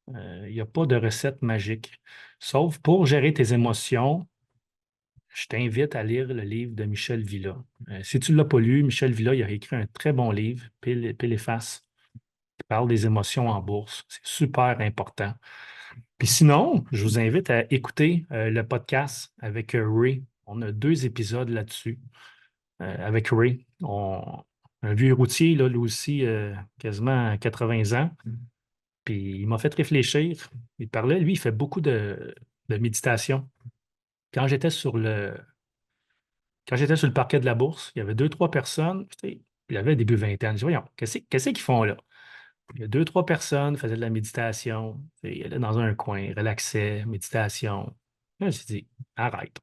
Il n'y a pas de recette magique. Sauf pour gérer tes émotions, je t'invite à lire le livre de Michel Villa. Si tu ne l'as pas lu, Michel Villa, il a écrit un très bon livre, Pile et face, qui parle des émotions en bourse. C'est super important. Puis sinon, je vous invite à écouter le podcast avec Ray. On a 2 épisodes là-dessus. Avec Ray. Un vieux routier, là, lui aussi, quasiment à 80 ans. Puis il m'a fait réfléchir. Il parlait, lui, il fait beaucoup de méditation. Quand j'étais sur le, quand j'étais sur le parquet de la bourse, il y avait 2, 3 personnes, tu sais, il avait début vingtaine. Je dis, voyons, qu'est-ce qu'ils font là? Il y a 2, 3 personnes faisaient de la méditation. Tu sais, ils allaient dans un coin, relaxaient, méditation. Là, je me suis dit, arrête.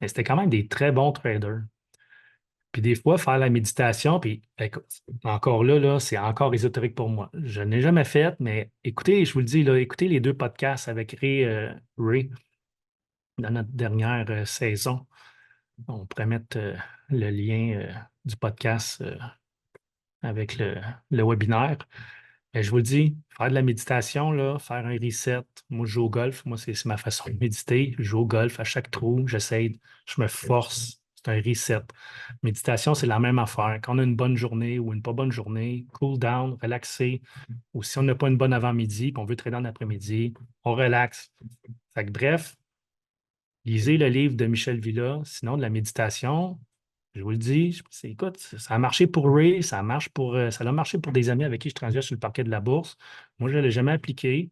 Mais c'était quand même des très bons traders. Puis des fois, faire la méditation, puis écoute, encore là, c'est encore ésotérique pour moi. Je n'ai jamais fait, mais écoutez, je vous le dis, là, écoutez les 2 podcasts avec Ray dans notre dernière saison. On pourrait mettre le lien du podcast avec le webinaire. Mais je vous le dis, faire de la méditation, là, faire un reset. Moi, je joue au golf. Moi, c'est ma façon de méditer. Je joue au golf à chaque trou. J'essaie, je me force. C'est un reset. Méditation, c'est la même affaire. Quand on a une bonne journée ou une pas bonne journée, cool down, relaxer. Ou si on n'a pas une bonne avant-midi et on veut traîner en après-midi, on relaxe. Fait que, bref, lisez le livre de Michel Villa. Sinon, de la méditation, je vous le dis, écoute, ça a marché pour Ray, ça a marché pour des amis avec qui je transige sur le parquet de la bourse. Moi, je ne l'ai jamais appliqué.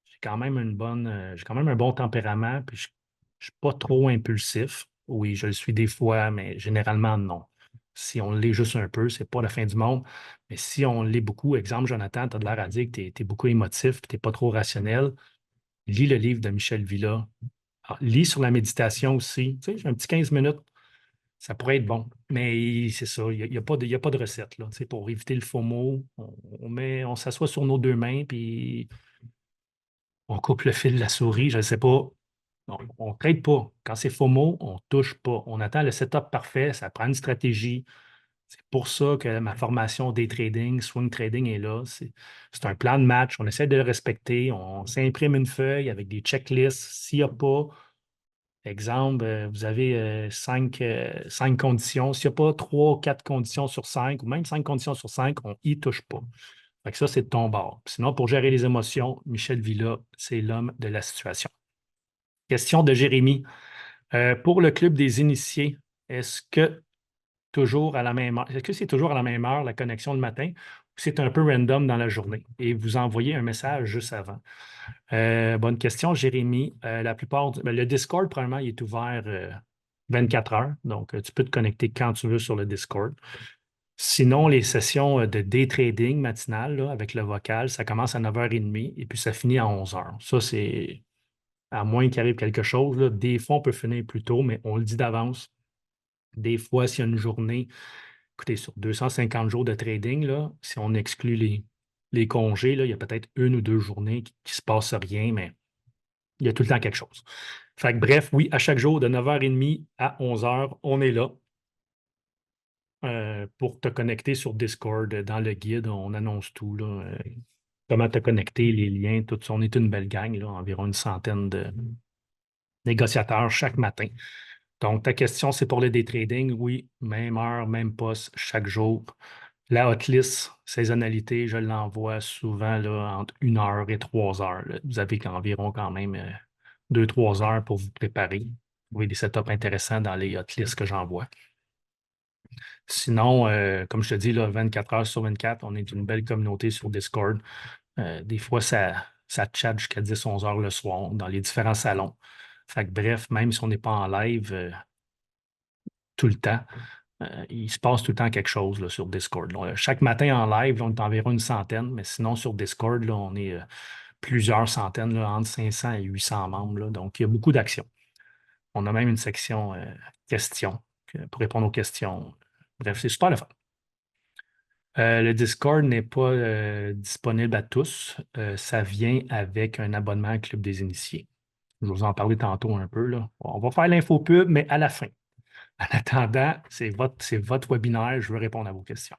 J'ai quand même un bon tempérament, puis je ne suis pas trop impulsif. Oui, je le suis des fois, mais généralement, non. Si on l'est juste un peu, c'est pas la fin du monde. Mais si on l'est beaucoup, exemple, Jonathan, tu as de l'air à dire que tu es beaucoup émotif, tu n'es pas trop rationnel, lis le livre de Michel Villa. Ah, lis sur la méditation aussi. Tu sais, j'ai un petit 15 minutes. Ça pourrait être bon, mais c'est ça, il n'y a, y a pas de recette. Là. Tu sais, pour éviter le FOMO, on s'assoit sur nos 2 mains, puis on coupe le fil de la souris, je ne sais pas. On ne trade pas. Quand c'est FOMO, on ne touche pas. On attend le setup parfait, ça prend une stratégie. C'est pour ça que ma formation day trading, swing trading est là. C'est un plan de match, on essaie de le respecter, on s'imprime une feuille avec des checklists. S'il n'y a pas, exemple, vous avez 5 conditions. S'il n'y a pas 3 ou 4 conditions sur 5, ou même 5 conditions sur 5, on n'y touche pas. Fait que ça, c'est de ton bord. Sinon, pour gérer les émotions, Michel Villa, c'est l'homme de la situation. Question de Jérémy. Pour le club des initiés, est-ce que toujours à la même heure, est-ce que c'est toujours à la même heure la connexion le matin ou c'est un peu random dans la journée et vous envoyez un message juste avant? Bonne question, Jérémy. La plupart le Discord, probablement, il est ouvert 24 heures. Donc, tu peux te connecter quand tu veux sur le Discord. Sinon, les sessions de day trading matinales là, avec le vocal, ça commence à 9h30 et puis ça finit à 11h. Ça, c'est à moins qu'il arrive quelque chose. Là. Des fois, on peut finir plus tôt, mais on le dit d'avance. Des fois, s'il y a une journée, écoutez, sur 250 jours de trading, là, si on exclut les congés, là, il y a peut-être une ou deux journées qui ne se passe rien, mais il y a tout le temps quelque chose. Fait que, bref, oui, à chaque jour, de 9h30 à 11h, on est là pour te connecter sur Discord. Dans le guide, on annonce tout, là, comment te connecter, les liens, tout ça. On est une belle gang, là, environ une centaine de négociateurs chaque matin. Donc, ta question, c'est pour le day trading. Oui, même heure, même poste, chaque jour. La hotlist, saisonnalité, je l'envoie souvent là, entre 1 heure et 3 heures. Là. Vous avez environ quand même 2-3 heures pour vous préparer. Vous avez des setups intéressants dans les hotlists que j'envoie. Sinon, comme je te dis, là, 24 heures sur 24, on est une belle communauté sur Discord. Des fois, ça chatte jusqu'à 10-11 heures le soir dans les différents salons. Fait que, bref, même si on n'est pas en live tout le temps, il se passe tout le temps quelque chose là, sur Discord. Là. Chaque matin en live, là, on est environ une centaine, mais sinon sur Discord, là, on est plusieurs centaines, là, entre 500 et 800 membres. Là. Donc, il y a beaucoup d'actions. On a même une section questions pour répondre aux questions. Bref, c'est super le fun. Le Discord n'est pas disponible à tous. Ça vient avec un abonnement à Club des Initiés. Je vais vous en parler tantôt un peu. Là. On va faire l'infopub, mais à la fin. En attendant, c'est votre webinaire, je veux répondre à vos questions.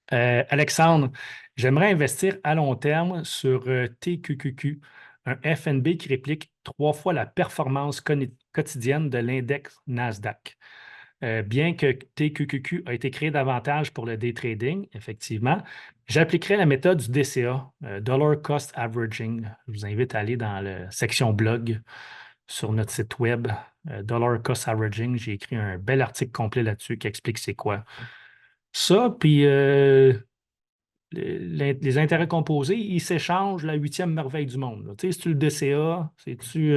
Alexandre, j'aimerais investir à long terme sur TQQQ, un FNB qui réplique 3 fois la performance quotidienne de l'index Nasdaq. Bien que TQQQ a été créé davantage pour le day trading, effectivement, j'appliquerai la méthode du DCA, Dollar Cost Averaging. Je vous invite à aller dans la section blog sur notre site web, Dollar Cost Averaging. J'ai écrit un bel article complet là-dessus qui explique c'est quoi. Ça, puis les intérêts composés, ils s'échangent la 8e merveille du monde. Là. Tu sais, c'est-tu le DCA? C'est-tu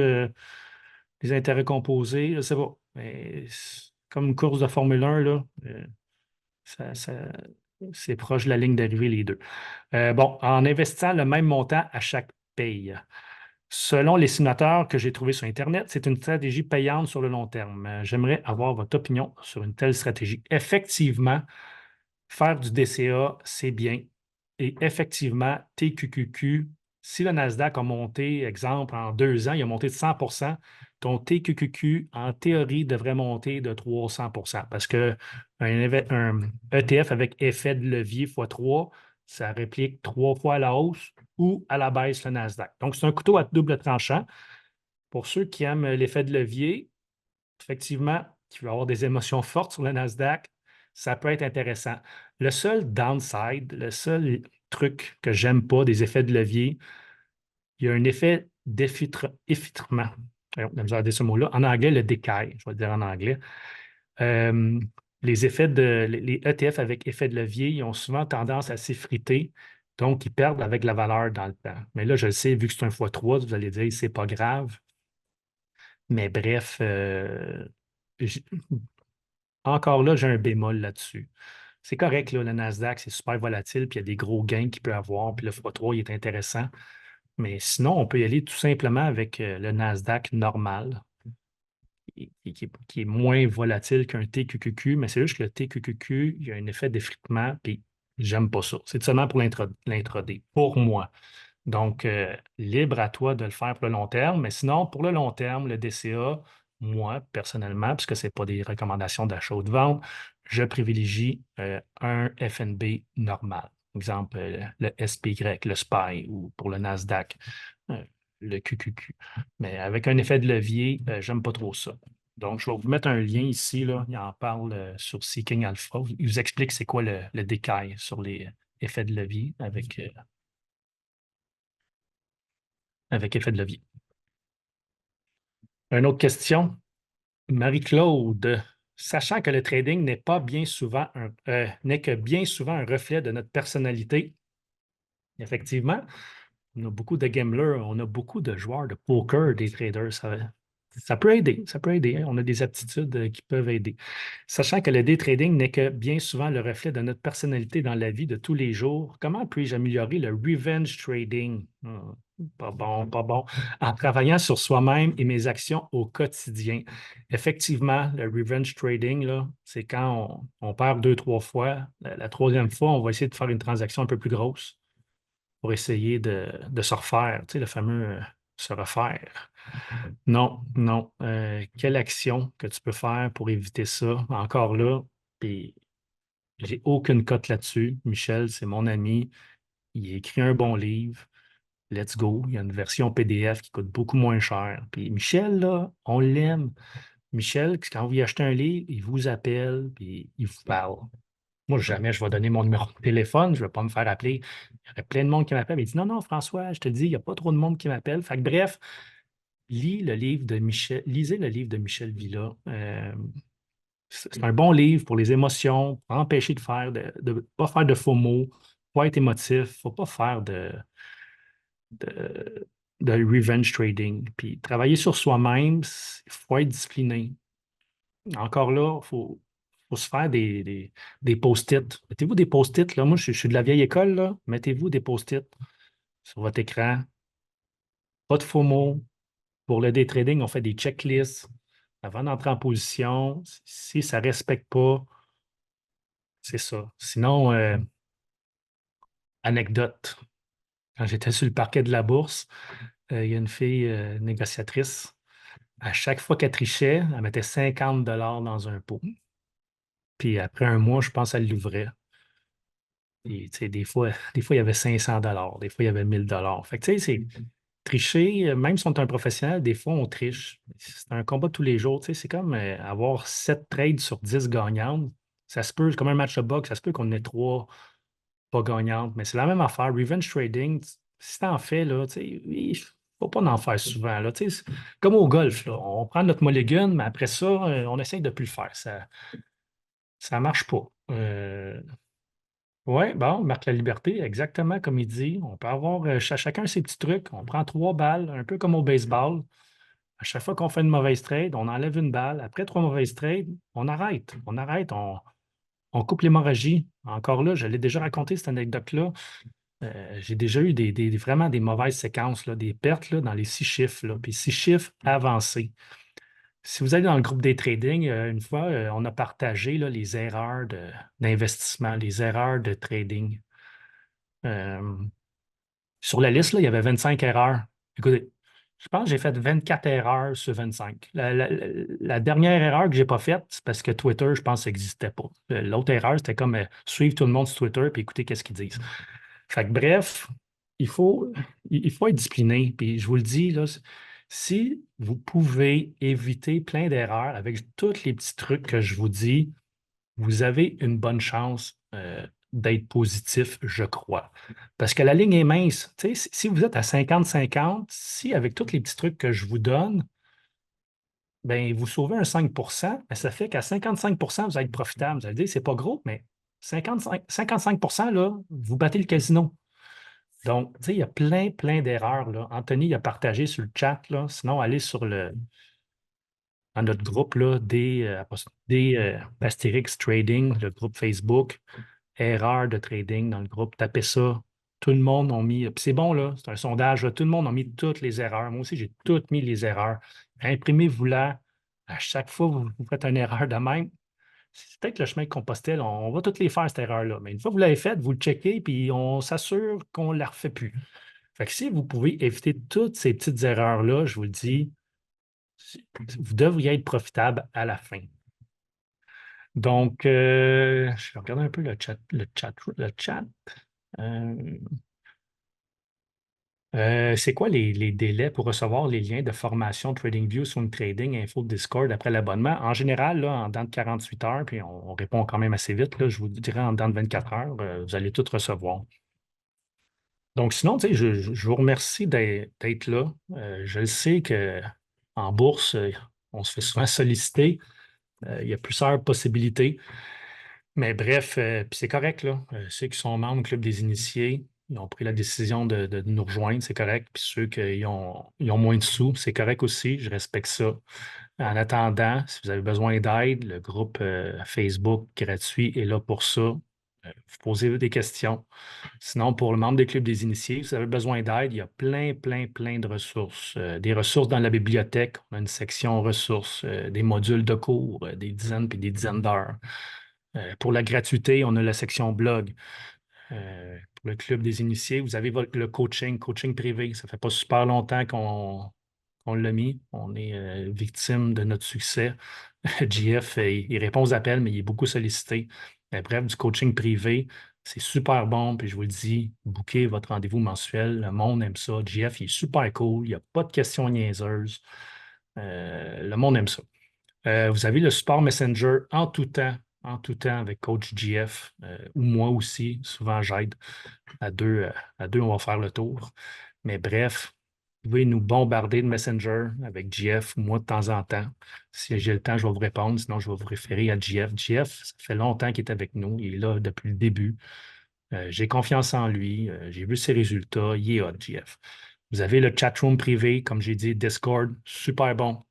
les intérêts composés? Je ne sais pas. Mais comme une course de Formule 1, là, c'est proche de la ligne d'arrivée, les deux. Bon, en investissant le même montant à chaque paye. Selon les signateurs que j'ai trouvés sur Internet, c'est une stratégie payante sur le long terme. J'aimerais avoir votre opinion sur une telle stratégie. Effectivement, faire du DCA, c'est bien. Et effectivement, TQQQ, si le Nasdaq a monté, exemple, en 2 ans, il a monté de 100 ton TQQQ, en théorie, devrait monter de 300 parce qu'un un ETF avec effet de levier x3, ça réplique 3 fois à la hausse ou à la baisse le Nasdaq. Donc, c'est un couteau à double tranchant. Pour ceux qui aiment l'effet de levier, effectivement, qui veut avoir des émotions fortes sur le Nasdaq, ça peut être intéressant. Le seul downside, le seul truc que j'aime pas des effets de levier, il y a un effet d'effritement. On a besoin de ce mot-là. En anglais, le décaille, je vais le dire en anglais. Euh, les ETF avec effet de levier, ils ont souvent tendance à s'effriter, donc ils perdent avec la valeur dans le temps. Mais là, je le sais, vu que c'est un x3, vous allez dire, c'est pas grave. Mais bref, encore là, j'ai un bémol là-dessus. C'est correct, là, le Nasdaq, c'est super volatile, puis il y a des gros gains qu'il peut avoir, puis le x3, il est intéressant. Mais sinon, on peut y aller tout simplement avec le Nasdaq normal, qui est moins volatile qu'un TQQQ, mais c'est juste que le TQQQ, il y a un effet d'effritement, puis j'aime pas ça. C'est seulement pour l'intraday, pour moi. Donc, libre à toi de le faire pour le long terme, mais sinon, pour le long terme, le DCA, moi, personnellement, puisque ce n'est pas des recommandations d'achat ou de vente, je privilégie un FNB normal. Exemple, le SPY, le SPY, ou pour le Nasdaq, euh, le QQQ. Mais avec un effet de levier, j'aime pas trop ça. Donc, je vais vous mettre un lien ici, là. Il en parle sur Seeking Alpha. Il vous explique c'est quoi le décaille sur les effet de levier avec effet de levier. Une autre question. Marie-Claude, sachant que le trading n'est que bien souvent un reflet de notre personnalité, effectivement, on a beaucoup de gamblers, on a beaucoup de joueurs de poker, des traders. Ça peut aider, ça peut aider, hein. On a des aptitudes qui peuvent aider. Sachant que le day trading n'est que bien souvent le reflet de notre personnalité dans la vie de tous les jours, comment puis-je améliorer le revenge trading? Pas bon, pas bon. En travaillant sur soi-même et mes actions au quotidien. Effectivement, le revenge trading, là, c'est quand on perd deux, trois fois. La troisième fois, on va essayer de faire une transaction un peu plus grosse pour essayer de se refaire, tu sais, le fameux se refaire. Non, non. Quelle action que tu peux faire pour éviter ça? Encore là, puis j'ai aucune cote là-dessus. Michel, c'est mon ami. Il a écrit un bon livre. Let's go. Il y a une version PDF qui coûte beaucoup moins cher. Puis Michel, là, on l'aime. Michel, quand vous y achetez un livre, il vous appelle, puis il vous parle. Moi, jamais je vais donner mon numéro de téléphone, je ne vais pas me faire appeler. Il y aurait plein de monde qui m'appelle. Il dit non, non, François, je te dis, il n'y a pas trop de monde qui m'appelle. Fait que, bref, lisez le livre de Michel Villa. C'est un bon livre pour les émotions, pour empêcher de pas faire de faux mots, pas être émotif, il ne faut pas faire de, de revenge trading. Puis travailler sur soi-même, il faut être discipliné. Encore là, faut se faire des post-it. Mettez-vous des post-it. Là. Moi, je suis de la vieille école. Là. Mettez-vous des post-it sur votre écran. Pas de faux mots. Pour le day trading, on fait des checklists avant d'entrer en position. Si ça ne respecte pas, c'est ça. Sinon, anecdote. Quand j'étais sur le parquet de la bourse, il y a une fille négociatrice. À chaque fois qu'elle trichait, elle mettait 50 $ dans un pot. Puis après un mois, je pense qu'elle l'ouvrait. Et, tu sais, des fois, il y avait 500 $, des fois, il y avait 1000 $. Fait que, tu sais, c'est tricher, même si on est un professionnel, des fois, on triche. C'est un combat de tous les jours. Tu sais, c'est comme avoir 7 trades sur 10 gagnantes. Ça se peut, c'est comme un match de boxe, ça se peut qu'on ait 3 pas gagnantes, mais c'est la même affaire. Revenge trading, si tu en fais, là, tu sais, il ne faut pas en faire souvent. Là, tu sais, c'est comme au golf, là, on prend notre mulligan, mais après ça, on essaye de ne plus le faire. Ça ne marche pas. Oui, bon, Marc la Liberté, exactement comme il dit. On peut avoir chacun ses petits trucs. On prend 3 balles, un peu comme au baseball. À chaque fois qu'on fait une mauvaise trade, on enlève une balle. Après 3 mauvaises trades, on arrête. On arrête, on coupe l'hémorragie. Encore là, je l'ai déjà raconté, cette anecdote-là. J'ai déjà eu vraiment des mauvaises séquences, là, des pertes là, dans les 6 chiffres, là, puis 6 chiffres avancés. Si vous allez dans le groupe des trading, une fois, on a partagé là, les erreurs d'investissement, les erreurs de trading. Euh, sur la liste, là, il y avait 25 erreurs. Écoutez, je pense que j'ai fait 24 erreurs sur 25. La dernière erreur que je n'ai pas faite, c'est parce que Twitter, je pense, n'existait pas. L'autre erreur, c'était comme suivre tout le monde sur Twitter et écouter qu'est-ce qu'ils disent. Fait que bref, il faut, il faut être discipliné. Puis je vous le dis, là, si vous pouvez éviter plein d'erreurs avec tous les petits trucs que je vous dis, vous avez une bonne chance d'être positif, je crois. Parce que la ligne est mince. Tu sais, si vous êtes à 50-50, si avec tous les petits trucs que je vous donne, ben, vous sauvez un 5 ben, ça fait qu'à 55 vous allez être profitable. Vous allez dire, c'est pas gros, mais 55 là, vous battez le casino. Donc, tu sais, il y a plein, plein d'erreurs, là. Anthony il a partagé sur le chat, là. Sinon, allez dans notre groupe, là, Astérix Trading, le groupe Facebook, erreur de trading dans le groupe. Tapez ça. Tout le monde a mis, puis c'est bon, là, c'est un sondage, là. Tout le monde a mis toutes les erreurs. Moi aussi, j'ai toutes mis les erreurs. Imprimez-vous-la. À chaque fois que vous faites une erreur de même, c'est peut-être le chemin de Compostelle. On va toutes les faire, cette erreur-là. Mais une fois que vous l'avez faite, vous le checkez, puis on s'assure qu'on ne la refait plus. Fait que si vous pouvez éviter toutes ces petites erreurs-là, je vous le dis, vous devriez être profitable à la fin. Donc, je vais regarder un peu le chat. C'est quoi les délais pour recevoir les liens de formation TradingView, Swing Trading, Info Discord après l'abonnement? En général, là, en dedans de 48 heures, puis on répond quand même assez vite, là, je vous dirais en dedans de 24 heures, vous allez tout recevoir. Donc, sinon, tu sais, je vous remercie d'être là. Je le sais qu'en bourse, on se fait souvent solliciter. Il y a plusieurs possibilités. Mais bref, puis c'est correct, là. Ceux qui sont membres du Club des initiés, ils ont pris la décision de nous rejoindre, c'est correct. Puis ceux qui ont moins de sous, c'est correct aussi, je respecte ça. En attendant, si vous avez besoin d'aide, le groupe Facebook gratuit est là pour ça. Vous posez des questions. Sinon, pour le membre des clubs des initiés, si vous avez besoin d'aide, il y a plein, plein, plein de ressources. Des ressources dans la bibliothèque, on a une section ressources, des modules de cours, des dizaines puis des dizaines d'heures. Pour la gratuité, on a la section blog. Pour le club des initiés, vous avez le coaching privé. Ça ne fait pas super longtemps qu'on l'a mis. On est victime de notre succès. JF, il répond aux appels, mais il est beaucoup sollicité. Bref, du coaching privé, c'est super bon. Puis je vous le dis, booker votre rendez-vous mensuel. Le monde aime ça. JF, il est super cool. Il n'y a pas de questions niaiseuses. Le monde aime ça. Vous avez le support Messenger en tout temps avec Coach GF ou moi aussi. Souvent, j'aide. À deux, on va faire le tour. Mais bref, vous pouvez nous bombarder de Messenger avec GF ou moi de temps en temps. Si j'ai le temps, je vais vous répondre. Sinon, je vais vous référer à GF. GF, ça fait longtemps qu'il est avec nous. Il est là depuis le début. J'ai confiance en lui. J'ai vu ses résultats. Il est hot, GF. Vous avez le chatroom privé, comme j'ai dit, Discord, super bon.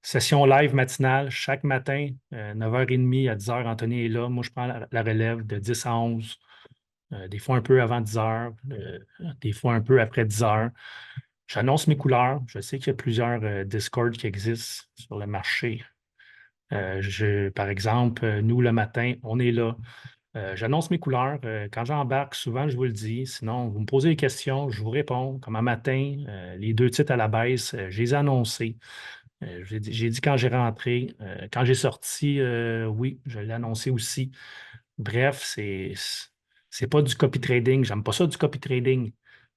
Session live matinale, chaque matin, 9h30 à 10h, Anthony est là. Moi, je prends la relève de 10 à 11, des fois un peu avant 10h, des fois un peu après 10h. J'annonce mes couleurs. Je sais qu'il y a plusieurs Discord qui existent sur le marché. Par exemple, nous, le matin, on est là. J'annonce mes couleurs. Quand j'embarque, souvent, je vous le dis. Sinon, vous me posez des questions, je vous réponds. Comme un matin, les deux titres à la baisse, je les ai annoncés. J'ai dit quand j'ai rentré. Quand j'ai sorti, oui, je l'ai annoncé aussi. Bref, c'est pas du copy trading. J'aime pas ça du copy trading.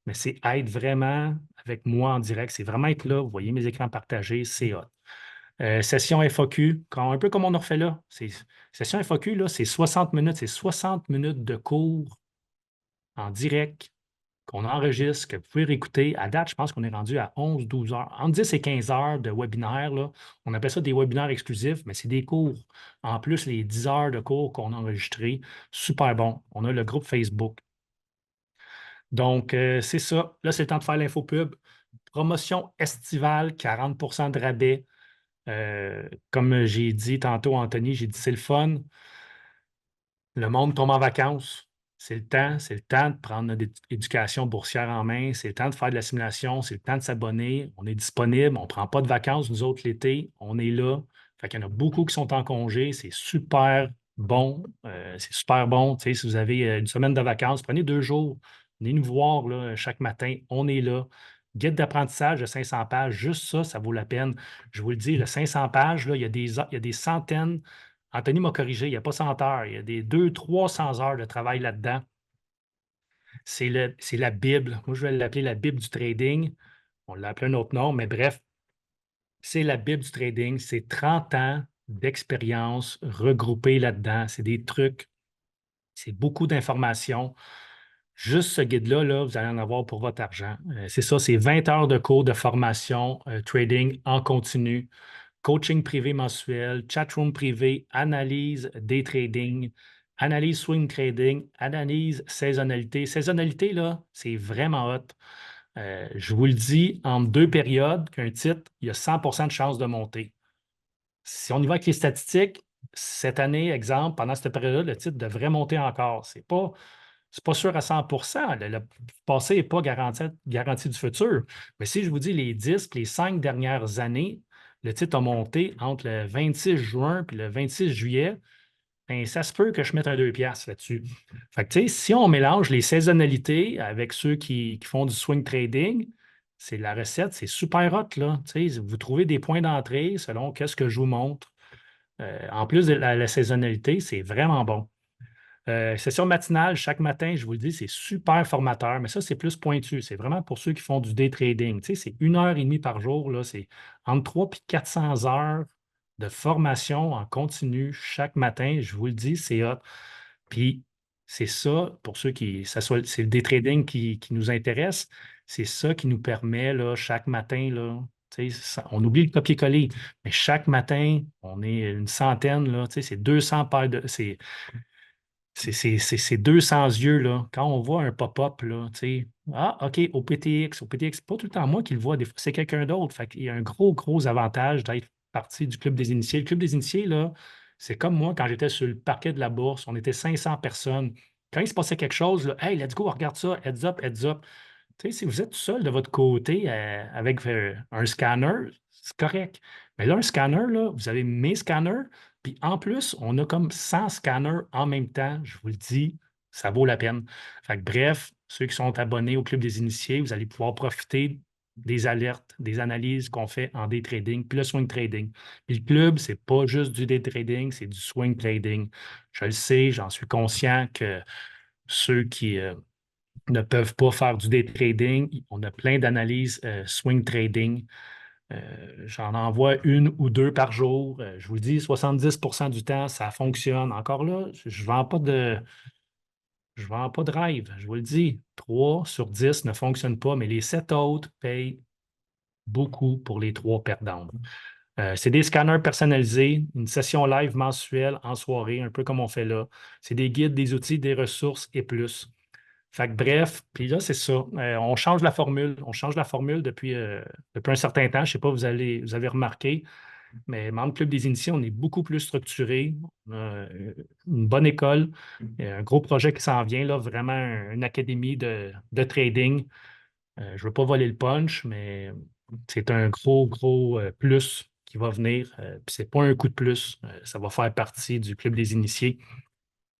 Mais c'est être vraiment avec moi en direct. C'est vraiment être là. Vous voyez mes écrans partagés, c'est hot. Session FAQ, un peu comme on a refait là. Session FAQ, là, c'est 60 minutes. C'est 60 minutes de cours en direct qu'on enregistre, que vous pouvez réécouter. À date, je pense qu'on est rendu à 11-12 heures. Entre 10 et 15 heures de webinaire, là. On appelle ça des webinaires exclusifs, mais c'est des cours. En plus, les 10 heures de cours qu'on a enregistrés, super bon. On a le groupe Facebook. Donc, c'est ça. Là, c'est le temps de faire l'infopub. Promotion estivale, 40 de rabais. Comme j'ai dit tantôt, Anthony, j'ai dit c'est le fun. Le monde tombe en vacances. C'est le temps de prendre notre éducation boursière en main. C'est le temps de faire de la simulation. C'est le temps de s'abonner. On est disponible. On ne prend pas de vacances, nous autres, l'été. On est là. Fait qu'il y en a beaucoup qui sont en congé. C'est super bon. C'est super bon. Tu sais, si vous avez une semaine de vacances, prenez 2 jours. Venez nous voir là, chaque matin. On est là. Guide d'apprentissage de 500 pages, juste ça, ça vaut la peine. Je vous le dis, le 500 pages, là, il y a des centaines. Anthony m'a corrigé, il n'y a pas 100 heures, il y a des 200-300 heures de travail là-dedans. C'est la Bible. Moi, je vais l'appeler la Bible du trading. On l'a appelé un autre nom, mais bref, c'est la Bible du trading. C'est 30 ans d'expérience regroupée là-dedans. C'est des trucs, c'est beaucoup d'informations. Juste ce guide-là, là, vous allez en avoir pour votre argent. C'est ça, c'est 20 heures de cours de formation trading en continu, coaching privé mensuel, chatroom privé, analyse day trading, analyse swing trading, analyse saisonnalité. Saisonnalité, là, c'est vraiment hot. Je vous le dis, en 2 périodes qu'un titre, il y a 100 de chances de monter. Si on y va avec les statistiques, cette année, exemple, pendant cette période-là, le titre devrait monter encore. C'est pas sûr à 100 le passé n'est pas garanti du futur. Mais si je vous dis les 10 les 5 dernières années, le titre a monté entre le 26 juin et le 26 juillet, ben, ça se peut que je mette un 2 piastres là-dessus. Fait que, tu sais, si on mélange les saisonnalités avec ceux qui font du swing trading, c'est la recette, c'est super hot, là. Tu sais, vous trouvez des points d'entrée selon qu'est-ce que je vous montre. En plus de la saisonnalité, c'est vraiment bon. Session matinale, chaque matin, je vous le dis, c'est super formateur, mais ça, c'est plus pointu. C'est vraiment pour ceux qui font du day trading. Tu sais, c'est 1 heure et demie par jour, là, c'est entre 3 et 400 heures de formation en continu chaque matin. Je vous le dis, c'est hot. Puis, c'est ça, pour ceux qui, ça soit, c'est le day trading qui nous intéresse, c'est ça qui nous permet, là, chaque matin, là, tu sais, on oublie le copier-coller, mais chaque matin, on est une centaine, là, tu sais, c'est 200 paires de, c'est 200 yeux, là. Quand on voit un pop-up, là, tu sais, ah, OK, au PTX, pas tout le temps moi qui le vois, des fois, c'est quelqu'un d'autre. Fait qu'il y a un gros, gros avantage d'être partie du Club des Initiés. Le Club des Initiés, là, c'est comme moi quand j'étais sur le parquet de la bourse, on était 500 personnes. Quand il se passait quelque chose, là, hey, let's go, regarde ça, heads up, heads up. Tu sais, si vous êtes tout seul de votre côté avec un scanner, c'est correct. Mais là, un scanner, là, vous avez mes scanners, puis en plus, on a comme 100 scanners en même temps. Je vous le dis, ça vaut la peine. Fait que, bref, ceux qui sont abonnés au Club des Initiés, vous allez pouvoir profiter des alertes, des analyses qu'on fait en day trading, puis le swing trading. Puis le club, c'est pas juste du day trading, c'est du swing trading. Je le sais, j'en suis conscient que ceux qui, ne peuvent pas faire du day trading. On a plein d'analyses swing trading. J'en envoie une ou deux par jour. Je vous le dis, 70% du temps, ça fonctionne. Encore là, je ne vends pas je vends pas de rêve. Je vous le dis, 3 sur 10 ne fonctionnent pas, mais les 7 autres payent beaucoup pour les 3 perdants. C'est des scanners personnalisés, une session live mensuelle en soirée, un peu comme on fait là. C'est des guides, des outils, des ressources et plus. Fait que bref, puis là, c'est ça. On change la formule. On change la formule depuis un certain temps. Je ne sais pas, vous avez remarqué, mais membre Club des Initiés, on est beaucoup plus structuré. On a une bonne école, un gros projet qui s'en vient, là, vraiment une académie de trading. Je ne veux pas voler le punch, mais c'est un gros, gros plus qui va venir. Puis c'est pas un coup de plus. Ça va faire partie du Club des Initiés.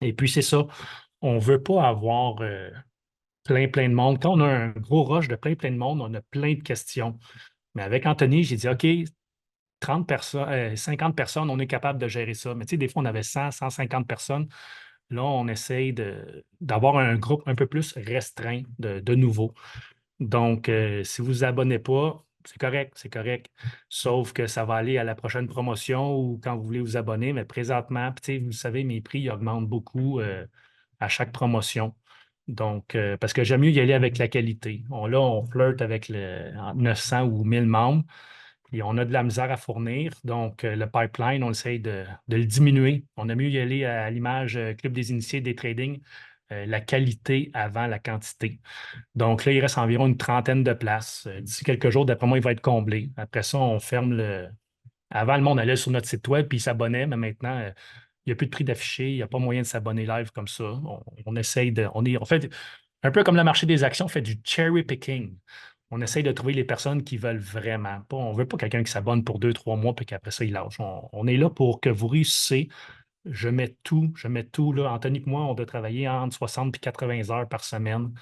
Et puis c'est ça. On ne veut pas avoir plein de monde. Quand on a un gros rush de plein de monde, on a plein de questions. Mais avec Anthony, j'ai dit, OK, 30 personnes, 50 personnes, on est capable de gérer ça. Mais tu sais, des fois, on avait 100, 150 personnes. Là, on essaye d'avoir un groupe un peu plus restreint de nouveau. Donc, si vous ne vous abonnez pas, c'est correct, c'est correct. Sauf que ça va aller à la prochaine promotion ou quand vous voulez vous abonner. Mais présentement, puis, tu sais, vous savez, mes prix ils augmentent beaucoup à chaque promotion. Donc, parce que j'aime mieux y aller avec la qualité. Là, on flirte avec entre 900 ou 1000 membres, et on a de la misère à fournir. Donc, le pipeline, on essaye de le diminuer. On a mieux y aller à l'image Club des Initiés des trading, la qualité avant la quantité. Donc là, il reste environ une trentaine de places. D'ici quelques jours, d'après moi, il va être comblé. Après ça, on ferme le. Avant, le monde allait sur notre site web puis il s'abonnait, mais maintenant, il n'y a plus de prix d'affiché, il n'y a pas moyen de s'abonner live comme ça. On essaye de. On fait un peu comme le marché des actions, on fait du cherry picking. On essaye de trouver les personnes qui veulent vraiment. On ne veut pas quelqu'un qui s'abonne pour 2, 3 mois puis qu'après ça, il lâche. On est là pour que vous réussissiez. Je mets tout, là. Anthony et moi, on doit travailler entre 60 et 80 heures par semaine.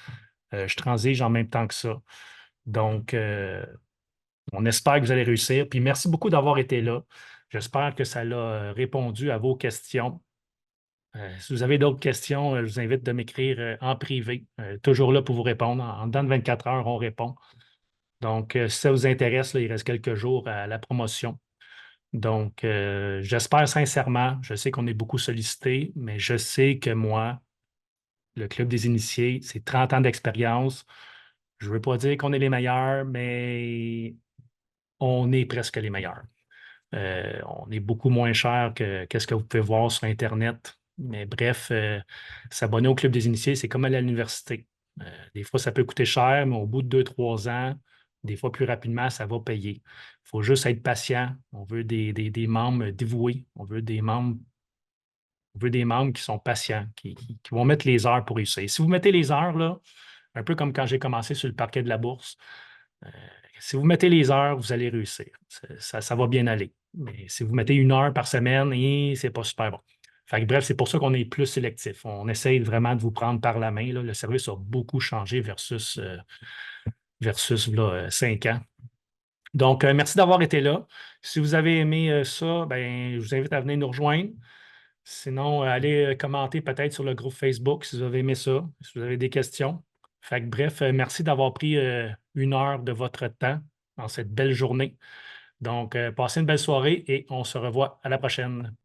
Je transige en même temps que ça. Donc, on espère que vous allez réussir. Puis merci beaucoup d'avoir été là. J'espère que ça a répondu à vos questions. Si vous avez d'autres questions, je vous invite de m'écrire en privé. Toujours là pour vous répondre. En dedans de 24 heures, on répond. Donc, si ça vous intéresse, là, il reste quelques jours à la promotion. Donc, j'espère sincèrement, je sais qu'on est beaucoup sollicité, mais je sais que moi, le Club des Initiés, c'est 30 ans d'expérience. Je ne veux pas dire qu'on est les meilleurs, mais on est presque les meilleurs. On est beaucoup moins cher que ce que vous pouvez voir sur Internet. Mais bref, s'abonner au Club des Initiés, c'est comme aller à l'université. Des fois, ça peut coûter cher, mais au bout de 2, 3 ans, des fois plus rapidement, ça va payer. Il faut juste être patient. On veut des membres dévoués. On veut des membres qui sont patients, qui vont mettre les heures pour réussir. Si vous mettez les heures, là, un peu comme quand j'ai commencé sur le parquet de la bourse, euh, si vous mettez les heures, vous allez réussir. Ça va bien aller. Mais si vous mettez 1 heure par semaine, c'est pas super bon. Fait que, bref, c'est pour ça qu'on est plus sélectif. On essaye vraiment de vous prendre par la main, là. Le service a beaucoup changé versus là, 5 ans. Donc, merci d'avoir été là. Si vous avez aimé ça, ben, je vous invite à venir nous rejoindre. Sinon, allez commenter peut-être sur le groupe Facebook si vous avez aimé ça, si vous avez des questions. Fait que bref, merci d'avoir pris 1 heure de votre temps dans cette belle journée. Donc, passez une belle soirée et on se revoit à la prochaine.